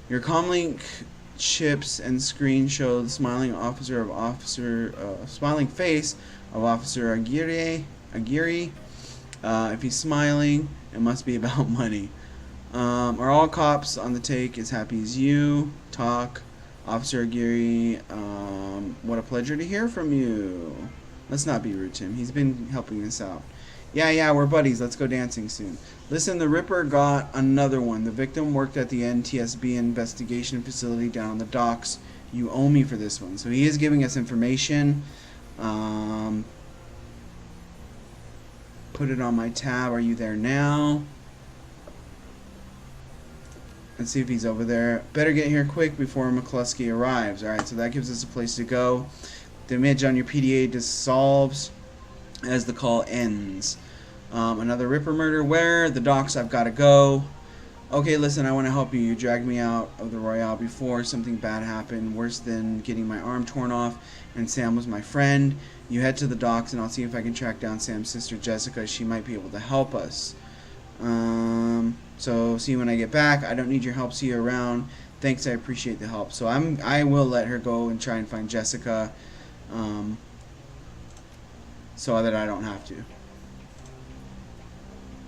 Your comlink chips and screen show the smiling smiling face of Officer Aguirre. If he's smiling, it must be about money. Are all cops on the take as happy as you? Talk. Officer Aguirre, what a pleasure to hear from you. Let's not be rude to him. He's been helping us out. Yeah, we're buddies. Let's go dancing soon. Listen, the Ripper got another one. The victim worked at the NTSB investigation facility down on the docks. You owe me for this one. So he is giving us information. Put it on my tab. Are you there now? Let's see if he's over there. Better get here quick before McCluskey arrives. Alright, so that gives us a place to go. The image on your PDA dissolves as the call ends. Another Ripper murder. Where? The docks. I've got to go. Okay, listen, I want to help you. You dragged me out of the Royale before. Something bad happened. Worse than getting my arm torn off. And Sam was my friend. You head to the docks and I'll see if I can track down Sam's sister Jessica. She might be able to help us. So see you when I get back. I don't need your help. See you around. Thanks, I appreciate the help. So I will let her go and try and find Jessica, so that I don't have to.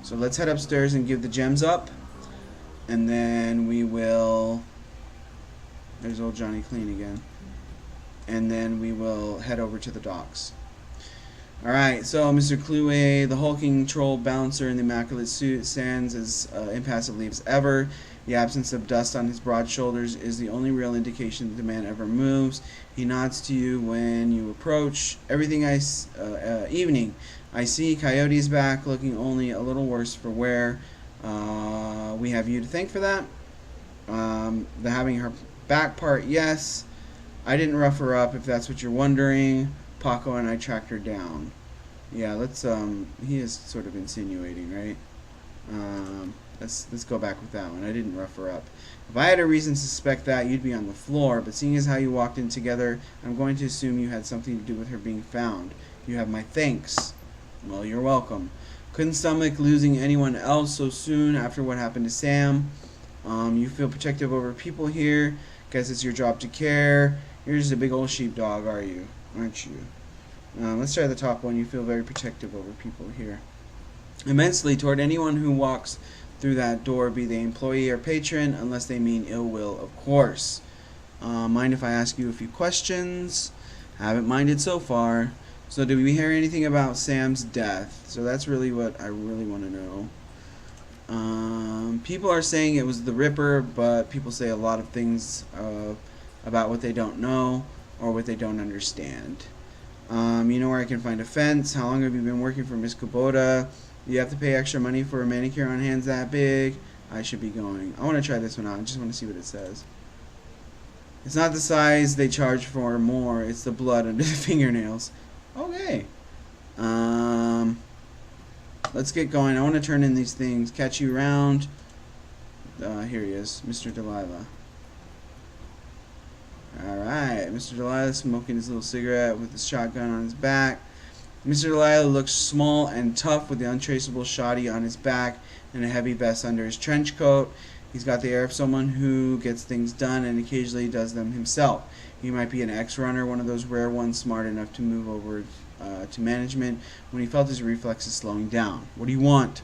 So let's head upstairs and give the gems up, and then we will. There's old Johnny Clean again. And then we will head over to the docks. Alright, so Mr. Clue, the hulking troll bouncer in the immaculate suit, stands as impassively as ever. The absence of dust on his broad shoulders is the only real indication that the man ever moves. He nods to you when you approach. Evening. I see Coyote is back, looking only a little worse for wear. We have you to thank for that. The having her back part, yes. I didn't rough her up, if that's what you're wondering. Paco and I tracked her down. Yeah, let's he is sort of insinuating, right? Let's go back with that one. I didn't rough her up. If I had a reason to suspect that, you'd be on the floor, but seeing as how you walked in together, I'm going to assume you had something to do with her being found. You have my thanks. Well, you're welcome. Couldn't stomach losing anyone else so soon after what happened to Sam. You feel protective over people here. Guess it's your job to care. You're just a big old sheepdog, are you? Aren't you? Let's try the top one. You feel very protective over people here. Immensely toward anyone who walks through that door, be they employee or patron, unless they mean ill will, of course. Mind if I ask you a few questions? Haven't minded so far. So did we hear anything about Sam's death? So that's really what I really want to know. People are saying it was the Ripper, but people say a lot of things about what they don't know or what they don't understand. You know where I can find a fence? How long have you been working for Miss Kubota? Do you have to pay extra money for a manicure on hands that big? I should be going. I want to try this one out. I just want to see what it says. It's not the size they charge for more. It's the blood under the fingernails. Okay. Let's get going. I want to turn in these things. Catch you around. Here he is, Mr. Delilah. Alright, Mr. Delilah smoking his little cigarette with his shotgun on his back. Mr. Delilah looks small and tough with the untraceable shoddy on his back and a heavy vest under his trench coat. He's got the air of someone who gets things done and occasionally does them himself. He might be an ex-runner, one of those rare ones smart enough to move over to management when he felt his reflexes slowing down. What do you want?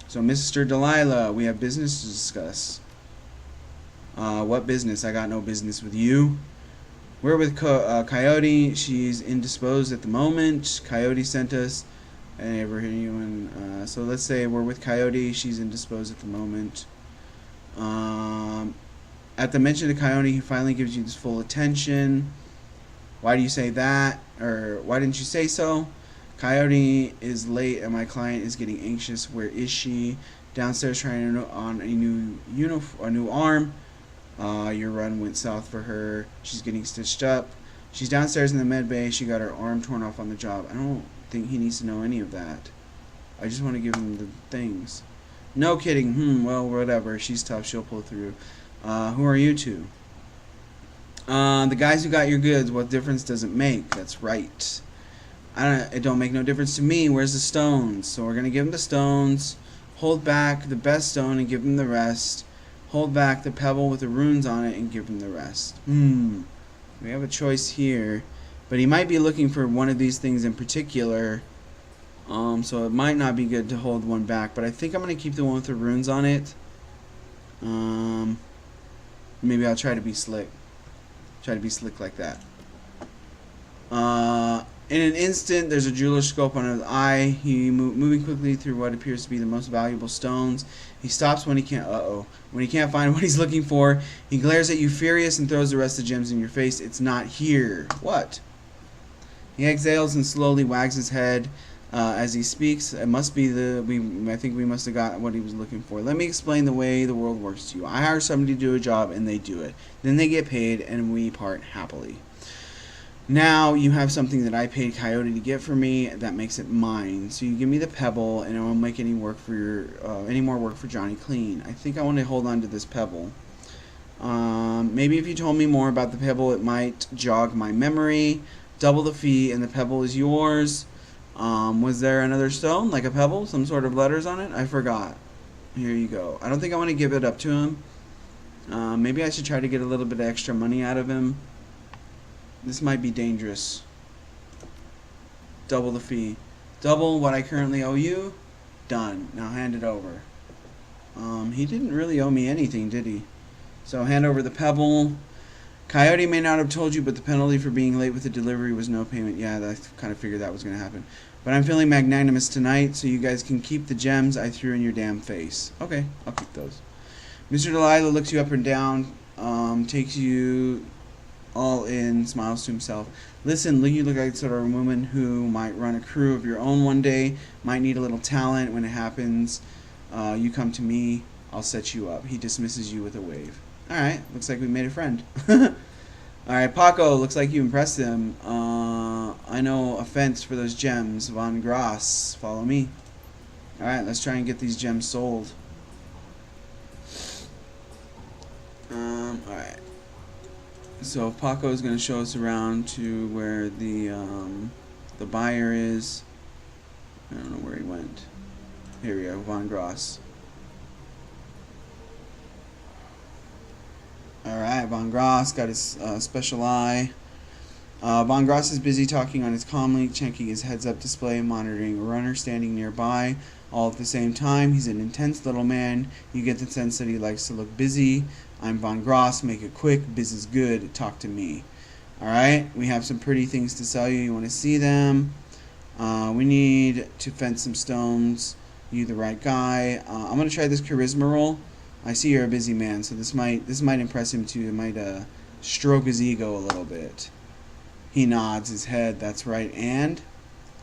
So, Mr. Delilah, we have business to discuss. What business? I got no business with you. We're with Coyote. She's indisposed at the moment. Coyote sent us. I never hear you. So let's say we're with Coyote. She's indisposed at the moment. At the mention of Coyote, he finally gives you this full attention. Why do you say that? Or why didn't you say so? Coyote is late and my client is getting anxious. Where is she? Downstairs trying on a new arm. Your run went south for her. She's getting stitched up. She's downstairs in the med bay. She got her arm torn off on the job. I don't think he needs to know any of that. I just want to give him the things. No kidding. Well, whatever. She's tough. She'll pull through. Who are you two? The guys who got your goods. What difference does it make? That's right. It don't make no difference to me. Where's the stones? So we're going to give him the stones. Hold back the best stone and give him the rest. Hold back the pebble with the runes on it and give him the rest. We have a choice here. But he might be looking for one of these things in particular. So it might not be good to hold one back. But I think I'm going to keep the one with the runes on it. Maybe I'll try to be slick. Try to be slick like that. In an instant, there's a jeweler's scope on his eye. He moving quickly through what appears to be the most valuable stones. He stops when he can't. When he can't find what he's looking for, he glares at you furious and throws the rest of the gems in your face. It's not here. What? He exhales and slowly wags his head as he speaks. It must be I think we must have got what he was looking for. Let me explain the way the world works to you. I hire somebody to do a job and they do it. Then they get paid and we part happily. Now you have something that I paid Coyote to get for me that makes it mine. So you give me the pebble, and I won't make any more work for Johnny Clean. I think I want to hold on to this pebble. Maybe if you told me more about the pebble, it might jog my memory. Double the fee, and the pebble is yours. Was there another stone, like a pebble, some sort of letters on it? I forgot. Here you go. I don't think I want to give it up to him. Maybe I should try to get a little bit of extra money out of him. This might be dangerous. Double the fee. Double what I currently owe you. Done. Now hand it over. He didn't really owe me anything, did he? So hand over the pebble. Coyote may not have told you, but the penalty for being late with the delivery was no payment. Yeah, I kind of figured that was going to happen. But I'm feeling magnanimous tonight, so you guys can keep the gems I threw in your damn face. Okay, I'll keep those. Mr. Delilah looks you up and down, takes you all in, smiles to himself. Listen, you look like sort of a woman who might run a crew of your own one day, might need a little talent. When it happens, you come to me, I'll set you up. He dismisses you with a wave. Alright, looks like we made a friend. Alright, Paco, looks like you impressed him. I know a fence for those gems. Von Gross, follow me. Alright, let's try and get these gems sold. Alright. So Paco is going to show us around to where the buyer is. I don't know where he went. Here we go, Von Gross. Alright, Von Gross got his special eye. Von Gross is busy talking on his comlink, checking his heads-up display, monitoring a runner standing nearby. All at the same time, he's an intense little man. You get the sense that he likes to look busy. I'm Von Gross, make it quick, biz is good, talk to me. Alright, we have some pretty things to sell you. You want to see them? We need to fence some stones. You the right guy. I'm going to try this charisma roll. I see you're a busy man, so this might impress him too. It might stroke his ego a little bit. He nods his head. That's right. And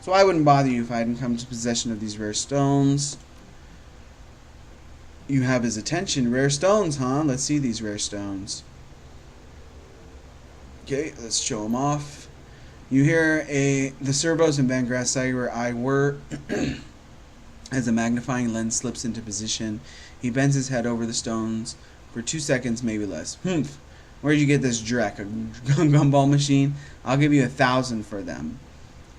so I wouldn't bother you if I hadn't come to possession of these rare stones. You have his attention. Rare stones, huh? Let's see these rare stones. Okay, let's show them off. You hear the servos in Van Grass side where I were as a magnifying lens slips into position. He bends his head over the stones for 2 seconds, maybe less. Humph. Where'd you get this Drek? A gumball machine? I'll give you 1,000 for them.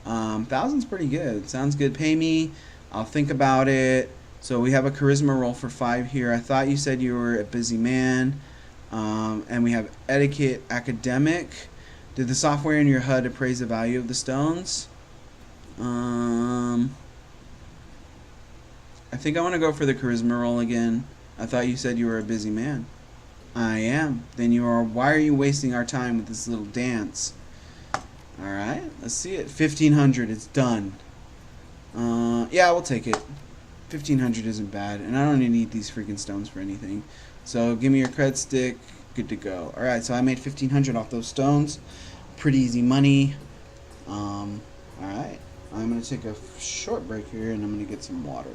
1,000's pretty good. Sounds good. Pay me. I'll think about it. So we have a charisma roll for 5 here. I thought you said you were a busy man. And we have etiquette academic. Did the software in your HUD appraise the value of the stones? I think I want to go for the charisma roll again. I thought you said you were a busy man. I am. Then you are. Why are you wasting our time with this little dance? Alright, let's see it. 1,500, it's done. Yeah, we'll take it. 1,500 isn't bad, and I don't even need these freaking stones for anything. So give me your cred stick. Good to go. Alright, so I made 1,500 off those stones. Pretty easy money. Alright, I'm going to take a short break here, and I'm going to get some water.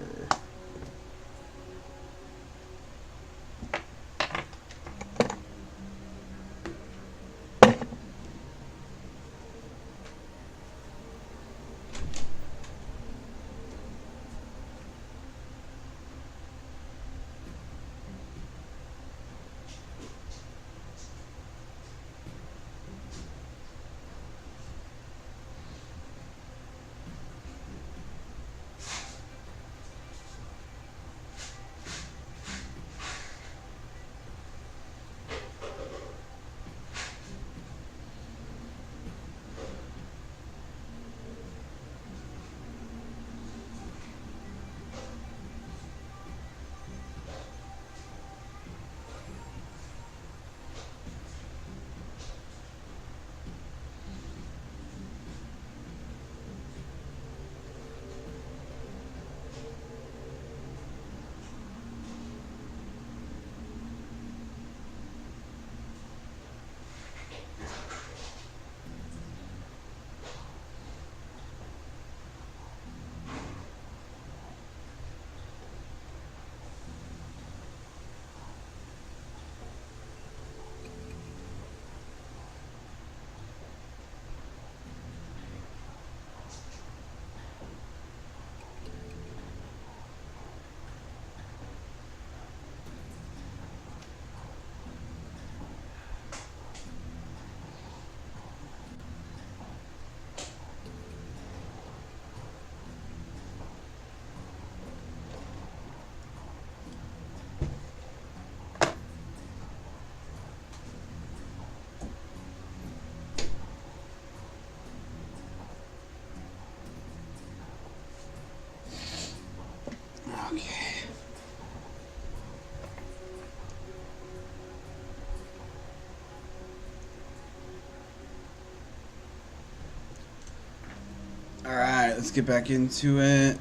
Alright, let's get back into it.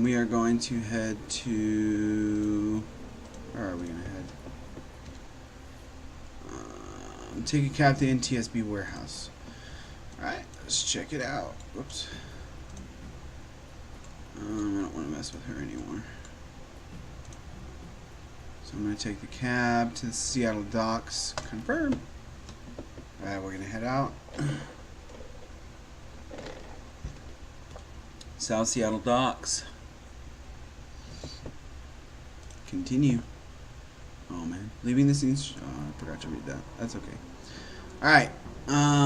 We are going to head to... Where are we going to head? Take a cab to the NTSB warehouse. Alright, let's check it out. Whoops. I don't want to mess with her anymore. So I'm going to take the cab to the Seattle docks. Confirm. Alright, we're going to head out. South Seattle docks. Continue. Oh man, leaving the scenes. Oh, I forgot to read that. That's okay. Alright,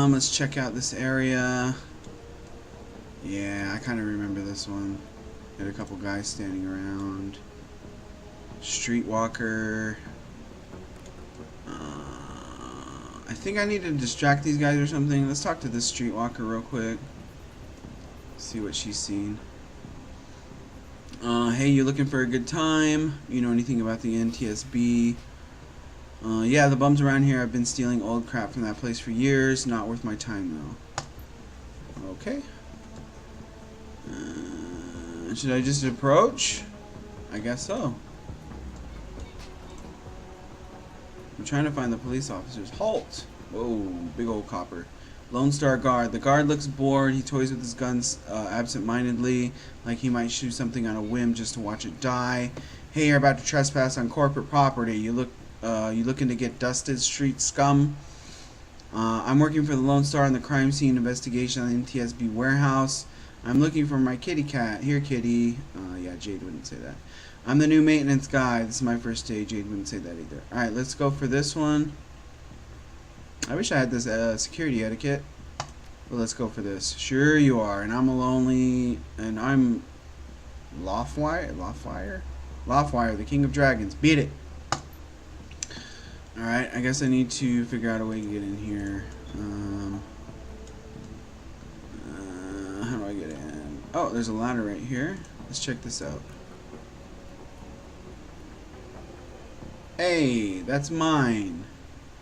let's check out this area. Yeah, I kind of remember this one. Had a couple guys standing around. Streetwalker. I think I need to distract these guys or something. Let's talk to this streetwalker real quick. See what she's seen. Hey, you looking for a good time? You know anything about the NTSB? Yeah, the bums around here have been stealing old crap from that place for years. Not worth my time, though. Okay. Should I just approach? I guess so. I'm trying to find the police officers. Halt! Whoa, big old copper. Lone Star Guard. The guard looks bored. He toys with his guns absent-mindedly, like he might shoot something on a whim just to watch it die. Hey, you're about to trespass on corporate property. You looking to get dusted, street scum? I'm working for the Lone Star on the crime scene investigation on the NTSB warehouse. I'm looking for my kitty cat. Here, kitty. Yeah, Jade wouldn't say that. I'm the new maintenance guy. This is my first day. Jade wouldn't say that either. Alright, let's go for this one. I wish I had this security etiquette. Well, let's go for this. Sure you are. And I'm a lonely... And I'm... Lawfire, the king of dragons. Beat it. Alright, I guess I need to figure out a way to get in here. How do I get in? Oh, there's a ladder right here. Let's check this out. Hey, that's mine.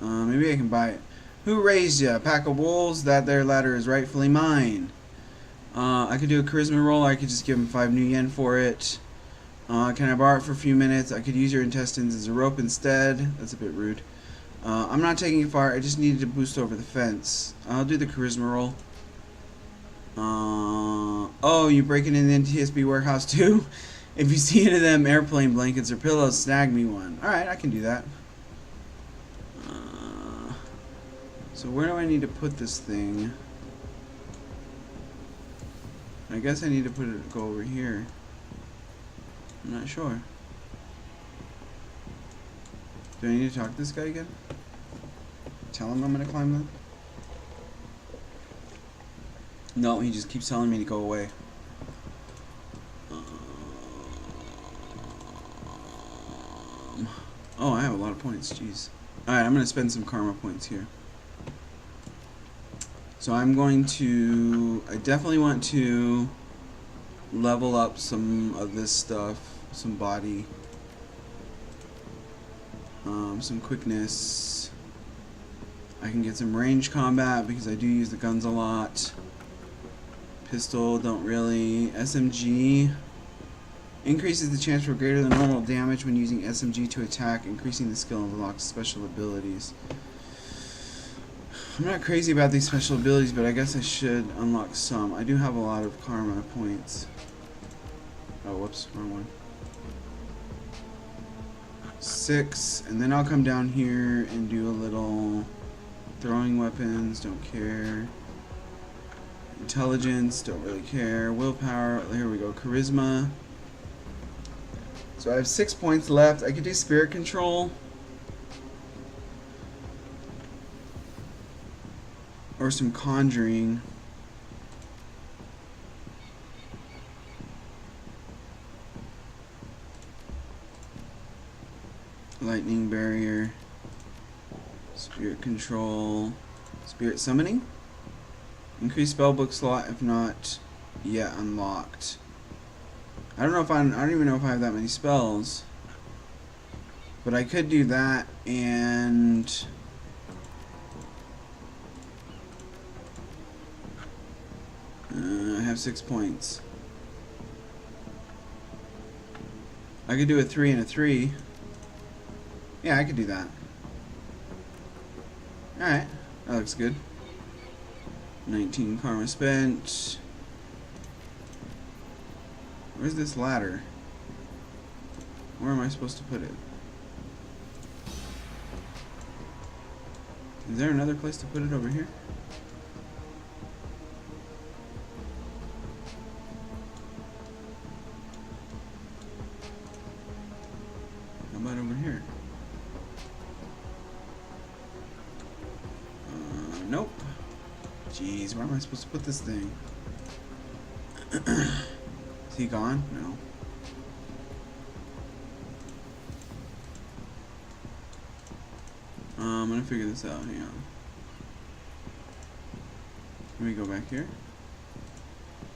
Maybe I can buy it. Who raised ya? A pack of wolves? That there ladder is rightfully mine. I could do a charisma roll. I could just give him 5 new yen for it. Can I borrow it for a few minutes? I could use your intestines as a rope instead. That's a bit rude. I'm not taking it far. I just needed to boost over the fence. I'll do the charisma roll. Oh, you breaking in the NTSB warehouse too? If you see any of them airplane blankets or pillows, snag me one. Alright, I can do that. So where do I need to put this thing? I guess I need to go over here. I'm not sure. Do I need to talk to this guy again? Tell him I'm gonna climb that? No, he just keeps telling me to go away. Oh, I have a lot of points, jeez. Alright, I'm gonna spend some karma points here. So I'm going to... I definitely want to level up some of this stuff. Some body. Some quickness. I can get some range combat because I do use the guns a lot. Pistol, don't really. SMG. Increases the chance for greater than normal damage when using SMG to attack, increasing the skill and unlocks special abilities. I'm not crazy about these special abilities, but I guess I should unlock some. I do have a lot of karma points. Oh, whoops, wrong one. 6, and then I'll come down here and do a little throwing weapons, don't care. Intelligence, don't really care. Willpower, here we go, charisma. So I have 6 points left. I could do spirit control. Or some conjuring. Lightning barrier. Spirit control. Spirit summoning. Increase spellbook slot if not yet unlocked. I don't even know if I have that many spells. But I could do that and 6 points. I could do a 3 and a 3. Yeah, I could do that. Alright, that looks good. 19 karma spent. Where's this ladder? Where am I supposed to put it? Is there another place to put it over here? How about over here? Nope. Jeez, where am I supposed to put this thing? Is he gone? No. I'm gonna figure this out. Hang on. Can we go back here?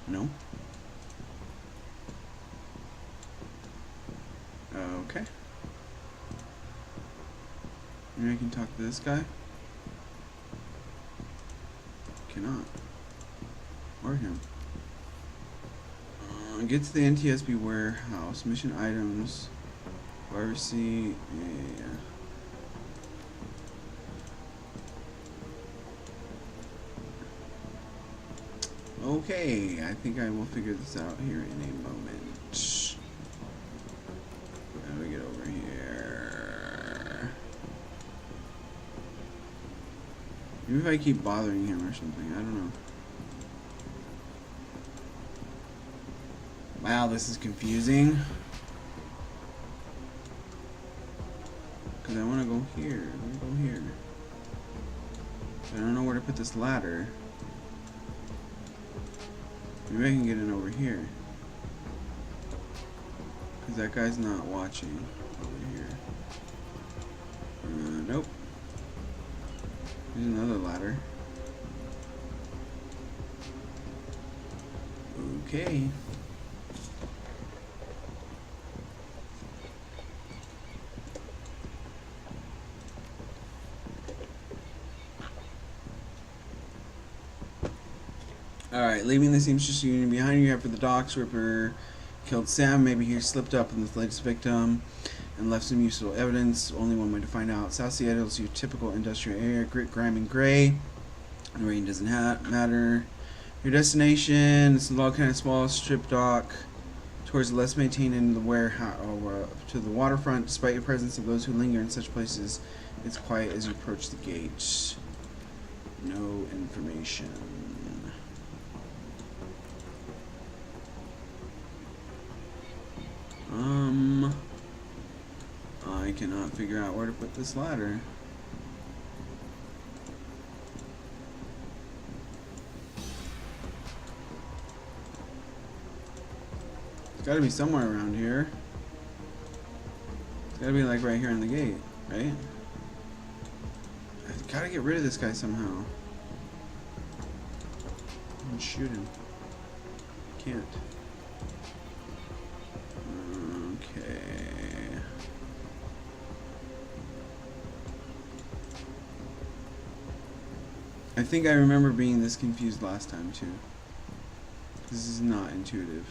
No. Okay. Maybe I can talk to this guy. Cannot. Or him. Get to the NTSB warehouse. Mission items. Pharmacy. Yeah. Okay, I think I will figure this out here in a moment. How do we get over here? Maybe if I keep bothering him or something, I don't know. Wow, this is confusing. Because I want to go here. I want to go here. But I don't know where to put this ladder. Maybe I can get in over here. Because that guy's not watching over here. Nope. There's another ladder. Okay. Alright, leaving the seamstress union behind you after the docks. Ripper killed Sam. Maybe he slipped up in the latest victim and left some useful evidence. Only one way to find out. South Seattle's your typical industrial area. Grit, grime, and gray. The rain doesn't matter. Your destination. This is all kind of small strip dock towards the less maintained end of the warehouse to the waterfront. Despite the presence of those who linger in such places, it's quiet as you approach the gate. No information. I cannot figure out where to put this ladder. It's gotta be somewhere around here. It's gotta be like right here on the gate, right? I've gotta get rid of this guy somehow. And shoot him. Can't. Okay. I think I remember being this confused last time too. This is not intuitive.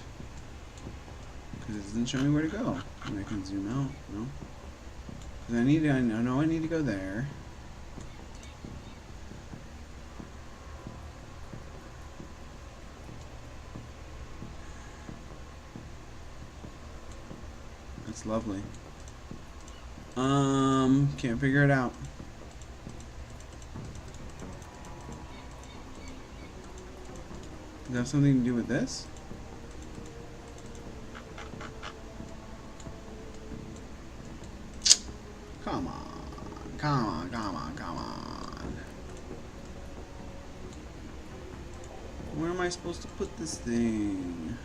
Because it doesn't show me where to go. And I can zoom out. No. Because I know I need to go there. That's lovely. Can't figure it out. Does that have something to do with this? Come on. Come on, come on, come on. Where am I supposed to put this thing?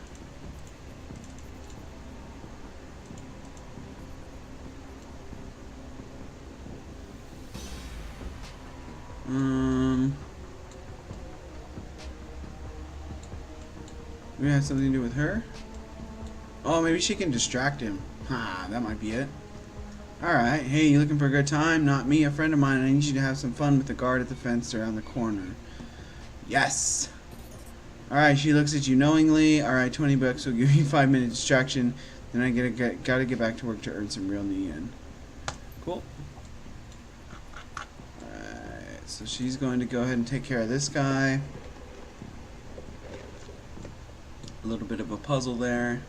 Maybe it has something to do with her? Oh, maybe she can distract him. Ha, that might be it. Alright, hey, you looking for a good time? Not me, a friend of mine. I need you to have some fun with the guard at the fence around the corner. Yes! Alright, she looks at you knowingly. Alright, 20 bucks will give you 5-minute distraction. Then I gotta get back to work to earn some real yen. Cool. Alright, so she's going to go ahead and take care of this guy. A little bit of a puzzle there.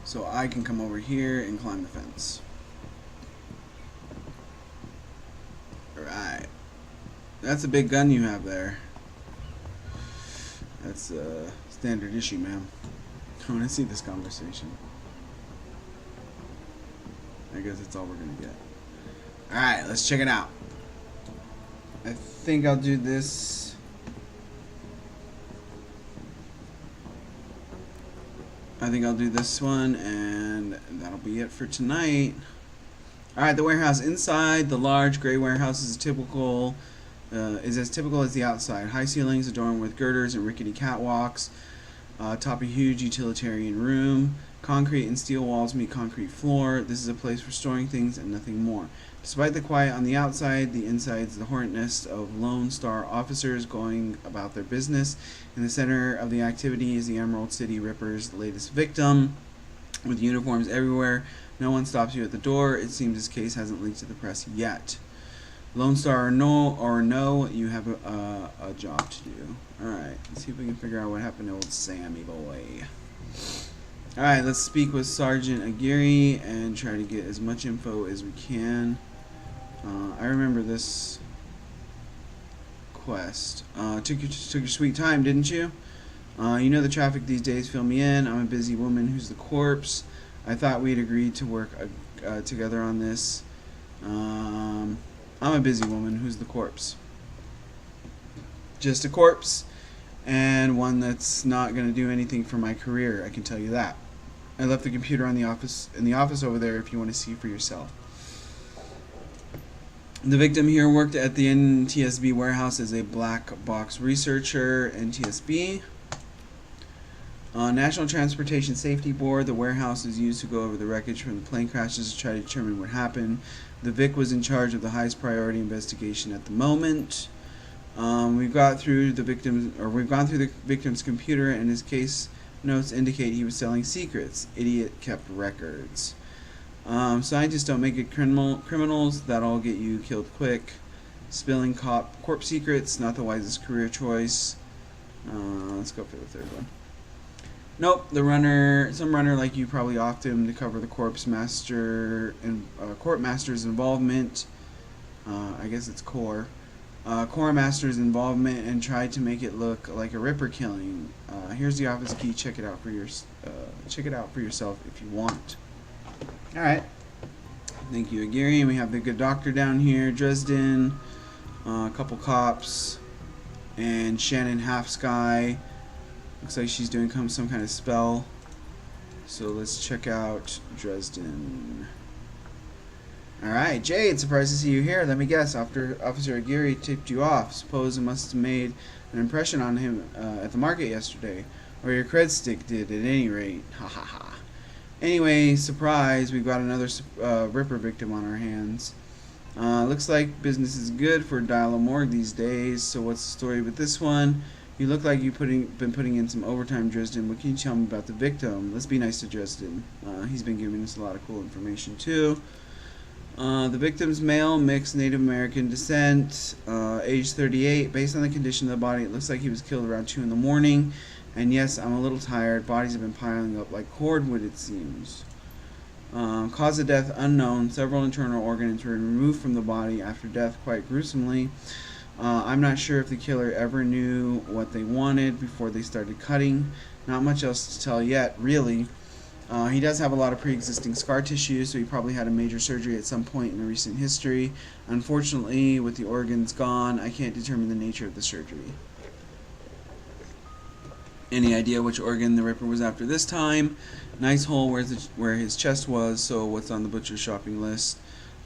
So I can come over here and climb the fence. Alright. That's a big gun you have there. That's a standard issue, ma'am. I want to see this conversation. I guess that's all we're going to get. Alright, let's check it out. I think I'll do this. I think I'll do this one, and that'll be it for tonight. Alright, the warehouse inside. The large gray warehouse is as typical as the outside. High ceilings adorned with girders and rickety catwalks. Top a huge utilitarian room. Concrete and steel walls meet concrete floor. This is a place for storing things and nothing more. Despite the quiet on the outside, the inside is the hornet nest of Lone Star officers going about their business. In the center of the activity is the Emerald City Ripper's latest victim, with uniforms everywhere. No one stops you at the door. It seems this case hasn't leaked to the press yet. Lone Star or no, you have a job to do. Alright, let's see if we can figure out what happened to old Sammy boy. Alright, let's speak with Sergeant Aguirre and try to get as much info as we can. I remember this quest. Took your sweet time, didn't you? You know the traffic these days fill me in. I'm a busy woman who's the corpse. I thought we'd agreed to work together on this. I'm a busy woman who's the corpse. Just a corpse, and one that's not going to do anything for my career, I can tell you that. I left the computer in the office over there if you want to see for yourself. The victim here worked at the NTSB warehouse as a black box researcher. NTSB. National Transportation Safety Board. The warehouse is used to go over the wreckage from the plane crashes to try to determine what happened. The Vic was in charge of the highest priority investigation at the moment. We've gone through the victim's computer, and his case notes indicate he was selling secrets. Idiot kept records. Scientists don't make it criminals. That'll get you killed quick. Spilling corpse secrets, not the wisest career choice. Let's go for the third one. Nope, some runner like you probably offed him to cover the corpse master and court master's involvement. I guess it's core. Core master's involvement and tried to make it look like a Ripper killing. Here's the office key. Check it out for yourself if you want. All right. Thank you, Aguirre. And we have the good doctor down here, Dresden. A couple cops, and Shannon Half Sky. Looks like she's doing some kind of spell. So let's check out Dresden. Alright, Jade, surprised to see you here. Let me guess, after Officer Aguirre tipped you off, suppose it must have made an impression on him at the market yesterday. Or your cred stick did, at any rate. Ha ha ha. Anyway, surprise, we've got another Ripper victim on our hands. Looks like business is good for Dial Morgue these days. So what's the story with this one? You look like you've been putting in some overtime, Dresden. What can you tell me about the victim? Let's be nice to Dresden. He's been giving us a lot of cool information too. The victim's male, mixed Native American descent, age 38. Based on the condition of the body, it looks like he was killed around 2 in the morning. And yes, I'm a little tired. Bodies have been piling up like cordwood, it seems. Cause of death unknown. Several internal organs were removed from the body after death quite gruesomely. I'm not sure if the killer ever knew what they wanted before they started cutting. Not much else to tell yet, really. He does have a lot of pre-existing scar tissue, so he probably had a major surgery at some point in the recent history. Unfortunately, with the organs gone, I can't determine the nature of the surgery. Any idea which organ the Ripper was after this time? Nice hole where his chest was, so what's on the butcher's shopping list?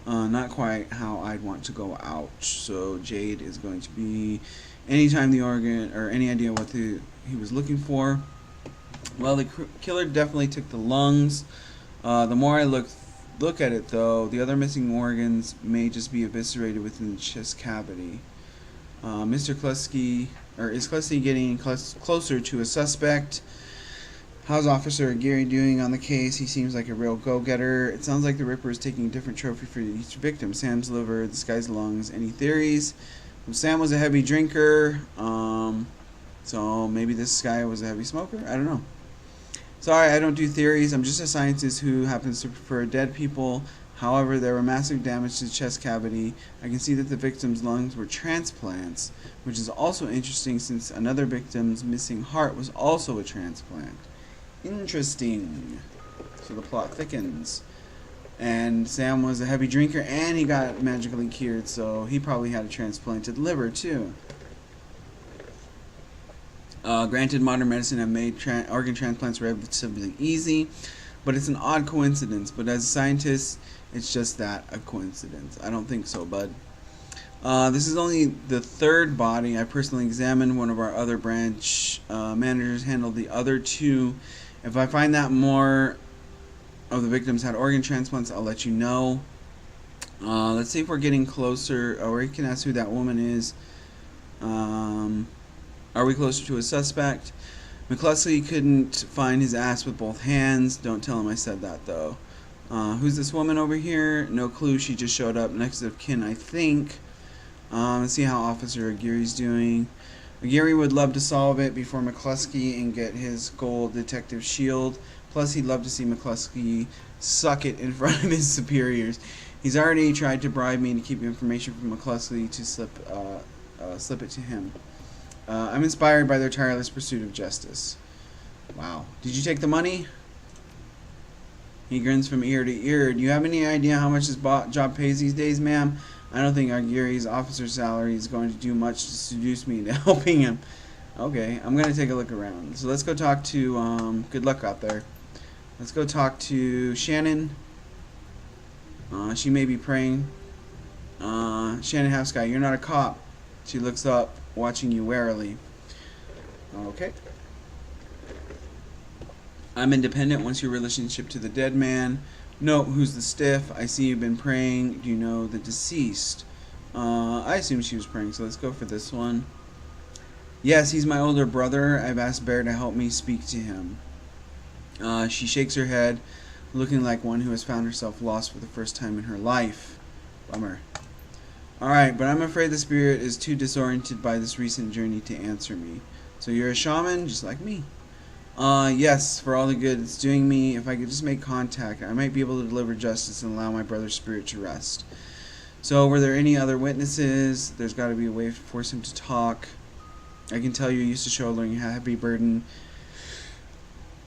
Not quite how I'd want to go out. So Jade is going to be anytime the organ, or any idea what he was looking for. Well, the killer definitely took the lungs. The more I look look at it, though, the other missing organs may just be eviscerated within the chest cavity. Mr. Kleski, or is Kleski getting closer to a suspect? How's Officer Gary doing on the case? He seems like a real go-getter. It sounds like the Ripper is taking a different trophy for each victim. Sam's liver, this guy's lungs. Any theories? Well, Sam was a heavy drinker, so maybe this guy was a heavy smoker? I don't know. Sorry, I don't do theories. I'm just a scientist who happens to prefer dead people. However, there were massive damage to the chest cavity. I can see that the victim's lungs were transplants, which is also interesting since another victim's missing heart was also a transplant. Interesting. So the plot thickens. And Sam was a heavy drinker and he got magically cured, so he probably had a transplanted liver too. Granted, modern medicine have made organ transplants relatively easy, but it's an odd coincidence. But as a scientist, it's just that, a coincidence. I don't think so, bud. This is only the third body. I personally examined. One of our other branch managers handled the other two. If I find that more of the victims had organ transplants, I'll let you know. Let's see if we're getting closer. Or we can ask who that woman is. Are we closer to a suspect? McCluskey couldn't find his ass with both hands. Don't tell him I said that, though. Who's this woman over here? No clue. She just showed up. Next of kin, I think. Let's see how Officer Aguirre's doing. Aguirre would love to solve it before McCluskey and get his gold detective shield. Plus, he'd love to see McCluskey suck it in front of his superiors. He's already tried to bribe me to keep information from McCluskey to slip it to him. I'm inspired by their tireless pursuit of justice. Wow. Did you take the money? He grins from ear to ear. Do you have any idea how much this job pays these days, ma'am? I don't think Aguirre's officer salary is going to do much to seduce me into helping him. Okay, I'm going to take a look around. So let's go talk to, good luck out there. Let's go talk to Shannon. She may be praying. Shannon Halfsky, you're not a cop. She looks up, watching you warily. Okay. I'm independent. What's your relationship to the dead man? Note, who's the stiff? I see you've been praying. Do you know the deceased? I assume she was praying, so let's go for this one. Yes, he's my older brother. I've asked Bear to help me speak to him. She shakes her head, looking like one who has found herself lost for the first time in her life. Bummer. Alright, but I'm afraid the spirit is too disoriented by this recent journey to answer me. So you're a shaman, just like me. Yes, for all the good it's doing me. If I could just make contact, I might be able to deliver justice and allow my brother's spirit to rest. So, were there any other witnesses? There's got to be a way to force him to talk. I can tell you're used to shouldering a heavy burden.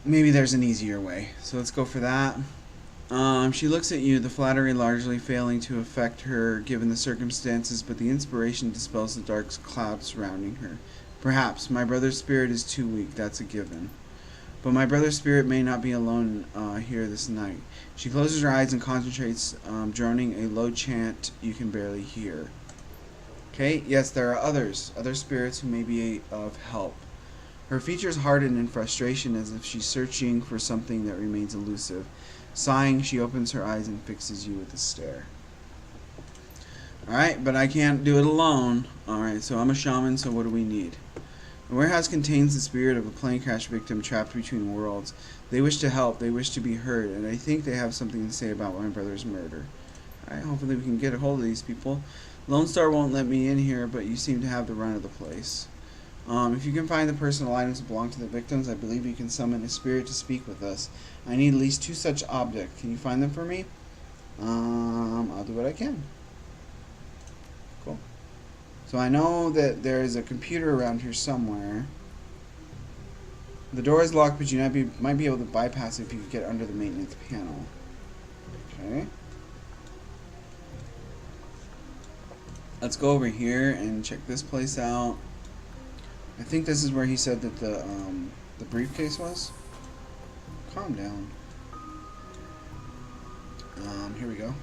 Maybe there's an easier way. So let's go for that. She looks at you, the flattery largely failing to affect her given the circumstances, but the inspiration dispels the dark cloud surrounding her. Perhaps. My brother's spirit is too weak, that's a given. But my brother's spirit may not be alone here this night. She closes her eyes and concentrates, droning a low chant you can barely hear. Okay, yes, there are others, other spirits who may be of help. Her features harden in frustration as if she's searching for something that remains elusive. Sighing, she opens her eyes and fixes you with a stare. Alright, but I can't do it alone. Alright, so I'm a shaman, so what do we need? The warehouse contains the spirit of a plane crash victim trapped between worlds. They wish to help, they wish to be heard, and I think they have something to say about my brother's murder. Alright, hopefully we can get a hold of these people. Lone Star won't let me in here, but you seem to have the run of the place. If you can find the personal items that belong to the victims, I believe you can summon a spirit to speak with us. I need at least 2 such objects. Can you find them for me? I'll do what I can. Cool. So I know that there is a computer around here somewhere. The door is locked, but you might be able to bypass it if you get under the maintenance panel. Okay. Let's go over here and check this place out. I think this is where he said that the briefcase was. Calm down. Here we go.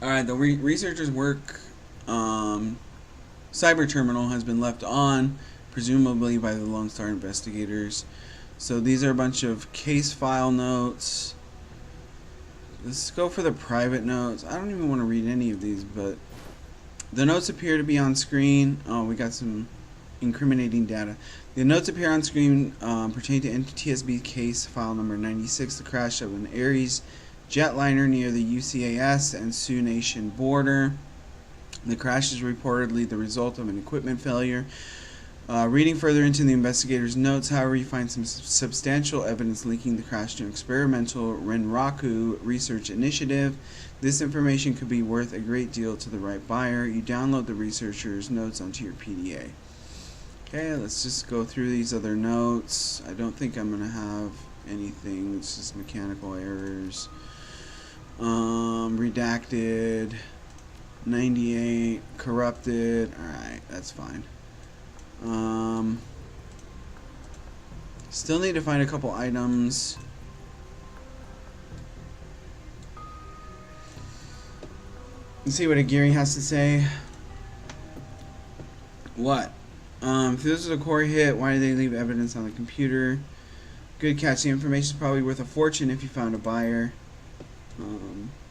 Alright, the researcher's work cyber terminal has been left on, presumably by the Lone Star investigators. So these are a bunch of case file notes. Let's go for the private notes. I don't even want to read any of these, but the notes appear to be on screen. Oh, we got some incriminating data. The notes appear on screen pertaining to NTSB case file number 96, the crash of an Ares jetliner near the UCAS and Sioux Nation border. The crash is reportedly the result of an equipment failure. Reading further into the investigator's notes, however, you find some substantial evidence linking the crash to an experimental Renraku research initiative. This information could be worth a great deal to the right buyer. You download the researcher's notes onto your PDA. Okay, let's just go through these other notes. I don't think I'm going to have anything. It's just mechanical errors. Redacted. 98. Corrupted. Alright, that's fine. Still need to find a couple items. Let's see what Aguirre has to say. What? If this is a core hit, why did they leave evidence on the computer? Good catch. The information is probably worth a fortune if you found a buyer.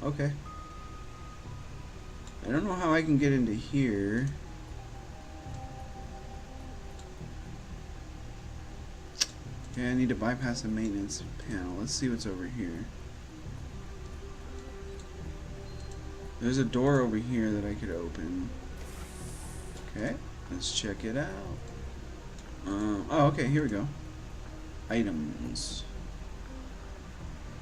Okay. I don't know how I can get into here. Okay, I need to bypass the maintenance panel. Let's see what's over here. There's a door over here that I could open. Okay, let's check it out. Oh, okay, here we go. Items.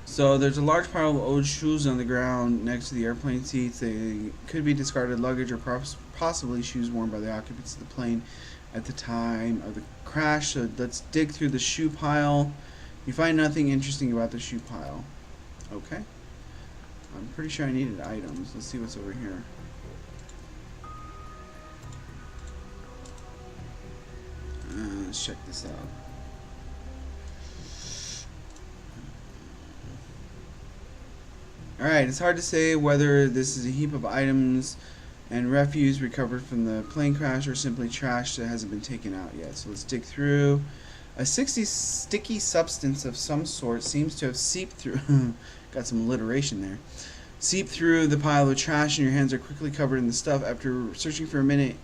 So there's a large pile of old shoes on the ground next to the airplane seats. They could be discarded luggage or possibly shoes worn by the occupants of the plane at the time of the crash. So let's dig through the shoe pile. You find nothing interesting about the shoe pile. Okay. I'm pretty sure I needed items. Let's see what's over here. Let's check this out. Alright, it's hard to say whether this is a heap of items and refuse recovered from the plane crash or simply trash that hasn't been taken out yet. So let's dig through. A sticky substance of some sort seems to have seeped through. Got some alliteration there. Seeped through the pile of trash and your hands are quickly covered in the stuff. After searching for a minute,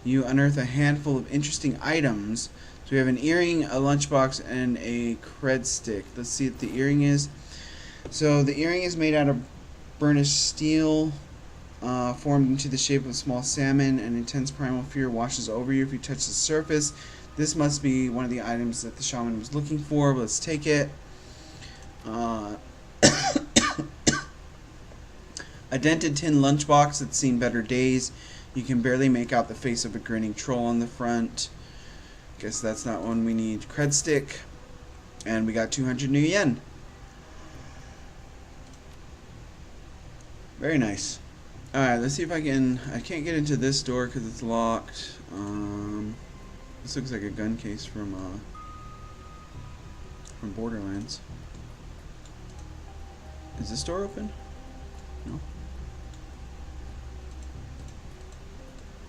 you unearth a handful of interesting items. So we have an earring, a lunchbox, and a cred stick. Let's see what the earring is. So the earring is made out of burnished steel, formed into the shape of a small salmon. An intense primal fear washes over you if you touch the surface. This must be one of the items that the shaman was looking for. But let's take it. A dented tin lunchbox that's seen better days. You can barely make out the face of a grinning troll on the front. Guess that's not one we need. Cred stick. And we got 200 new yen. Very nice. Alright, let's see if I can't get into this door because it's locked. This looks like a gun case from Borderlands. Is this door open? No.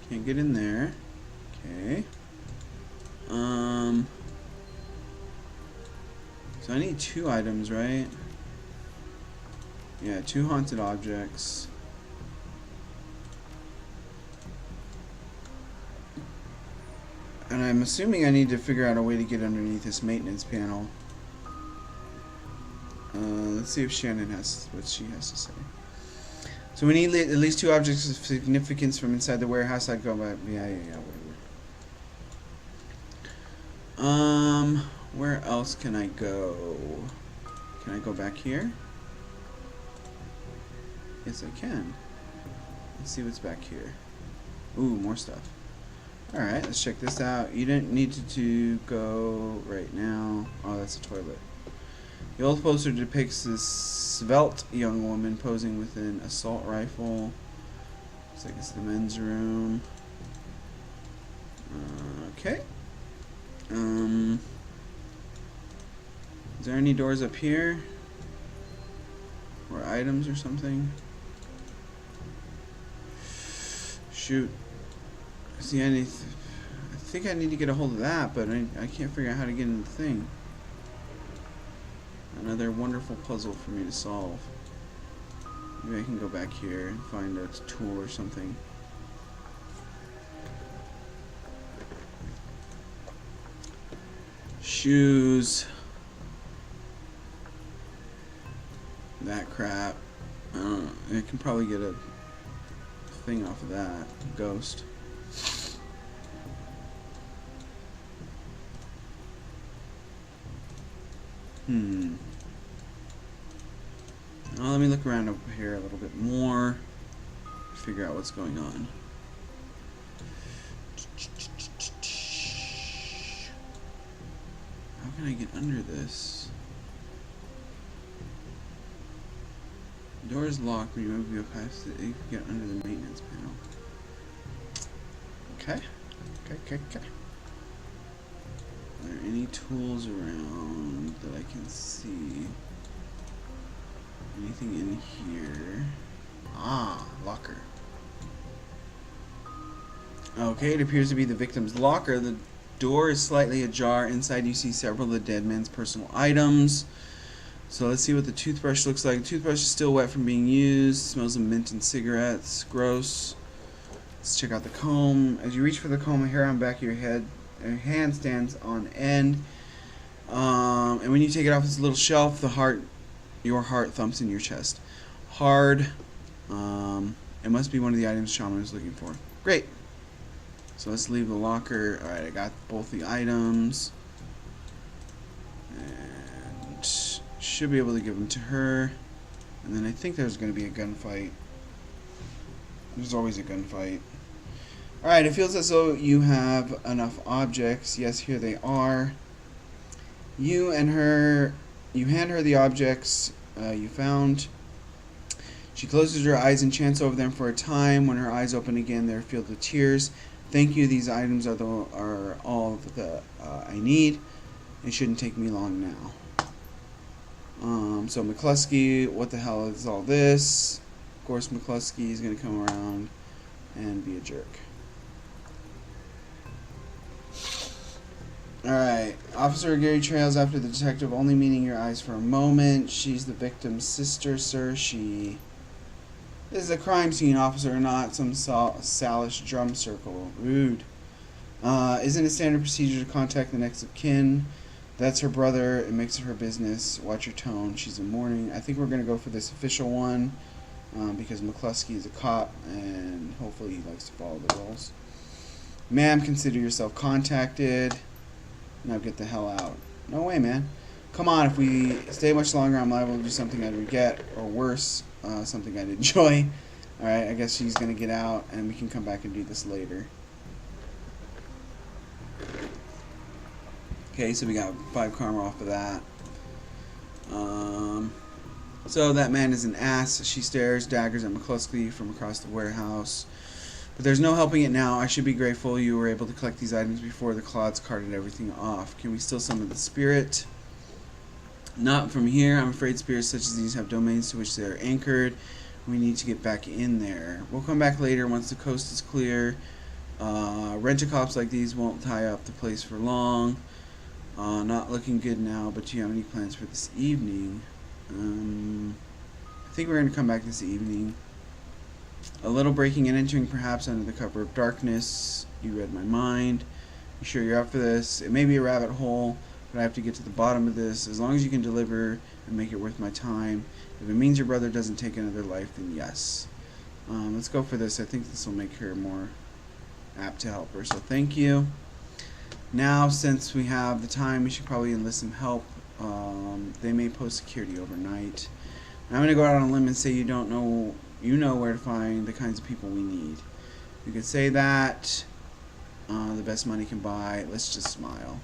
Can't get in there. Okay. So I need 2 items, right? Yeah, 2 haunted objects. And I'm assuming I need to figure out a way to get underneath this maintenance panel. Let's see if Shannon has what she has to say. So we need at least 2 objects of significance from inside the warehouse. I'd go back. Yeah, whatever. Where else can I go? Can I go back here? Yes, I can. Let's see what's back here. Ooh, more stuff. Alright, let's check this out. You didn't need to go right now. Oh, that's a toilet. The old poster depicts this svelte young woman posing with an assault rifle. Looks like it's the men's room. Okay. Is there any doors up here? Or items or something? Shoot. See, I think I need to get a hold of that, but I can't figure out how to get in the thing. Another wonderful puzzle for me to solve. Maybe I can go back here and find a tool or something. Shoes. That crap. I don't know. I can probably get a thing off of that. Ghost. Well, let me look around over here a little bit more. Figure out what's going on. How can I get under this? The door is locked. Remove your pass. You can get under the maintenance panel. Okay. Okay. Are there any tools around that I can see? Anything in here? Ah, locker. Okay, it appears to be the victim's locker. The door is slightly ajar. Inside you see several of the dead man's personal items. So let's see what the toothbrush looks like. The toothbrush is still wet from being used. It smells of mint and cigarettes. Gross. Let's check out the comb. As you reach for the comb, a hair on the back of your head, your hand stands on end. And when you take it off this little shelf, your heart thumps in your chest. Hard. It must be one of the items Shaman is looking for. Great. So let's leave the locker. Alright, I got both the items. And should be able to give them to her. And then I think there's going to be a gunfight. There's always a gunfight. Alright, it feels as though you have enough objects. Yes, here they are. You hand her the objects you found. She closes her eyes and chants over them for a time. When her eyes open again, they're filled with tears. Thank you. These items are all that I need. It shouldn't take me long now. So McCluskey, what the hell is all this? Of course, McCluskey is going to come around and be a jerk. Alright, Officer Gary trails after the detective, only meeting your eyes for a moment. She's the victim's sister, sir. This is a crime scene, officer, not some Salish drum circle. Rude. Isn't it standard procedure to contact the next of kin? That's her brother. It makes it her business. Watch your tone. She's in mourning. I think we're going to go for this official one because McCluskey is a cop and hopefully he likes to follow the rules. Ma'am, consider yourself contacted. Now get the hell out. No way, man. Come on, if we stay much longer, I'm liable to do something I'd regret, or worse, something I'd enjoy. Alright, I guess she's going to get out, and we can come back and do this later. Okay, so we got 5 karma off of that. So that man is an ass. She stares daggers at McCluskey from across the warehouse. But there's no helping it now. I should be grateful you were able to collect these items before the clods carted everything off. Can we still summon the spirit? Not from here. I'm afraid spirits such as these have domains to which they are anchored. We need to get back in there. We'll come back later once the coast is clear. Rent-a-cops like these won't tie up the place for long. Not looking good now, but do you have any plans for this evening? I think we're going to come back this evening. A little breaking and entering, perhaps under the cover of darkness. You read my mind. You sure you're up for this? It may be a rabbit hole, but I have to get to the bottom of this. As long as you can deliver and make it worth my time. If it means your brother doesn't take another life, then yes. Let's go for this. I think this will make her more apt to help her. So thank you. Now, since we have the time, we should probably enlist some help. They may post security overnight. I'm going to go out on a limb and say you know where to find the kinds of people we need. You could say that. The best money can buy. Let's just smile.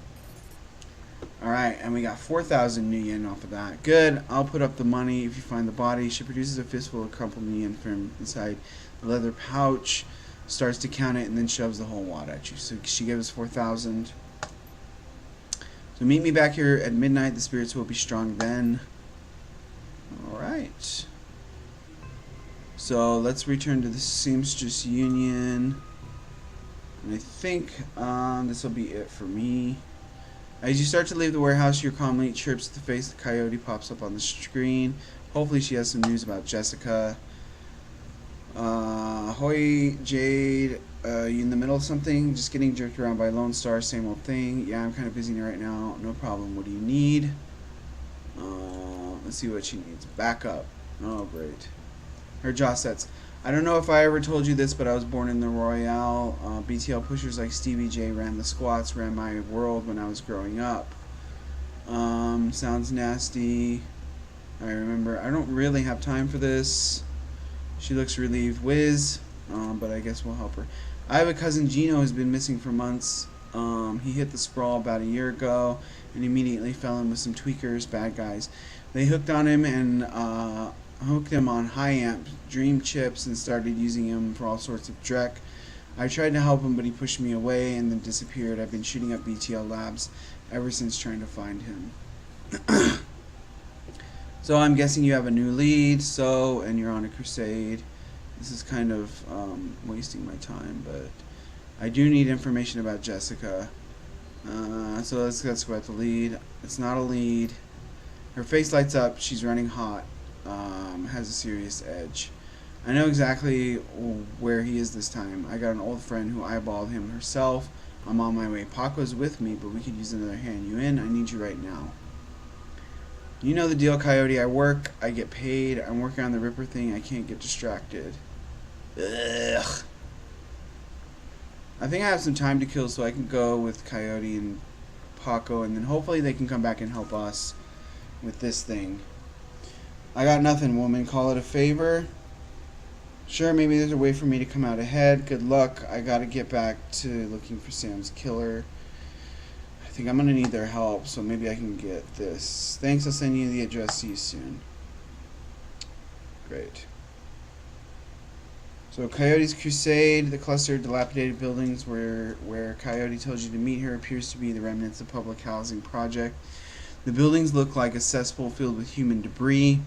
Alright, and we got 4,000 new yen off of that. Good. I'll put up the money if you find the body. She produces a fistful of crumpled new yen from inside the leather pouch, starts to count it, and then shoves the whole wad at you. So she gave us 4,000. So meet me back here at midnight. The spirits will be strong then. Alright. So let's return to the Seamstress Union. And I think this will be it for me. As you start to leave the warehouse, your calmly chirps at the face. The Coyote pops up on the screen. Hopefully she has some news about Jessica. Hoy, Jade, you in the middle of something? Just getting jerked around by Lone Star, same old thing. Yeah, I'm kind of busy right now. No problem. What do you need? Let's see what she needs. Backup. Oh, great. Her jaw sets. I don't know if I ever told you this, but I was born in the Royale. BTL pushers like Stevie J ran the squats, ran my world when I was growing up. Sounds nasty. I remember. I don't really have time for this. She looks relieved. Whiz. But I guess we'll help her. I have a cousin Gino who's been missing for months. He hit the sprawl about a year ago and immediately fell in with some tweakers, bad guys. They hooked on him and hooked him on high amp dream chips and started using him for all sorts of dreck. I tried to help him, but he pushed me away and then disappeared. I've been shooting up BTL labs ever since trying to find him. So I'm guessing you have a new lead, and you're on a crusade. This is kind of wasting my time, but I do need information about Jessica. So let's go about the lead. It's not a lead. Her face lights up. She's running hot. Has a serious edge. I know exactly where he is this time. I got an old friend who eyeballed him herself. I'm on my way. Paco's with me, but we could use another hand. You in? I need you right now. You know the deal, Coyote. I work. I get paid. I'm working on the Ripper thing. I can't get distracted. Ugh. I think I have some time to kill, so I can go with Coyote and Paco, and then hopefully they can come back and help us with this thing. I got nothing, woman. Call it a favor. Sure, maybe there's a way for me to come out ahead. Good luck. I gotta get back to looking for Sam's killer. I think I'm gonna need their help, so maybe I can get this. Thanks, I'll send you the address. See you soon. Great. So Coyote's crusade, the cluster of dilapidated buildings where Coyote tells you to meet her appears to be the remnants of public housing project. The buildings look like a cesspool filled with human debris.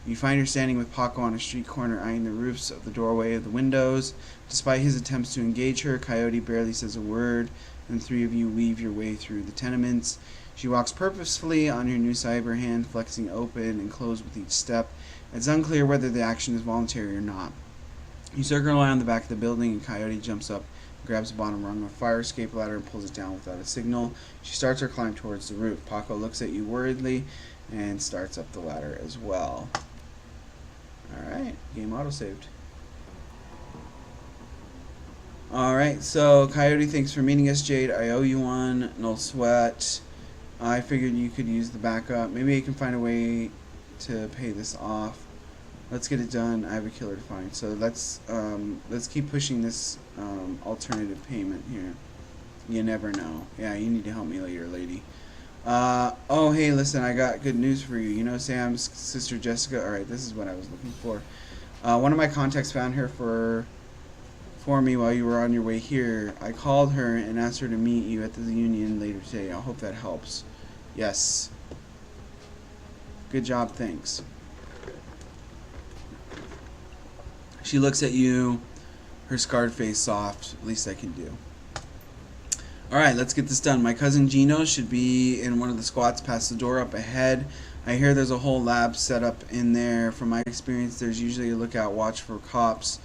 You find her standing with Paco on a street corner, eyeing the roofs of the doorway of the windows. Despite his attempts to engage her, Coyote barely says a word, and the three of you weave your way through the tenements. She walks purposefully on her new cyber hand, flexing open and closed with each step. It's unclear whether the action is voluntary or not. You circle around the back of the building, and Coyote jumps up, grabs the bottom rung of a fire escape ladder, and pulls it down without a signal. She starts her climb towards the roof. Paco looks at you worriedly and starts up the ladder as well. Alright, game autosaved. Alright, so Coyote, thanks for meeting us, Jade. I owe you one. No sweat. I figured you could use the backup. Maybe I can find a way to pay this off. Let's get it done. I have a killer to find. So let's keep pushing this alternative payment here. You never know. Yeah, you need to help me later, lady. Oh, hey, listen, I got good news for you. You know Sam's sister Jessica? Alright, this is what I was looking for. One of my contacts found her for me while you were on your way here. I called her and asked her to meet you at the Union later today. I hope that helps. Yes. Good job, thanks. She looks at you, her scarred face soft. Least I can do. Alright, let's get this done. My cousin Gino should be in one of the squats past the door up ahead. I hear there's a whole lab set up in there. From my experience, there's usually a lookout watch for cops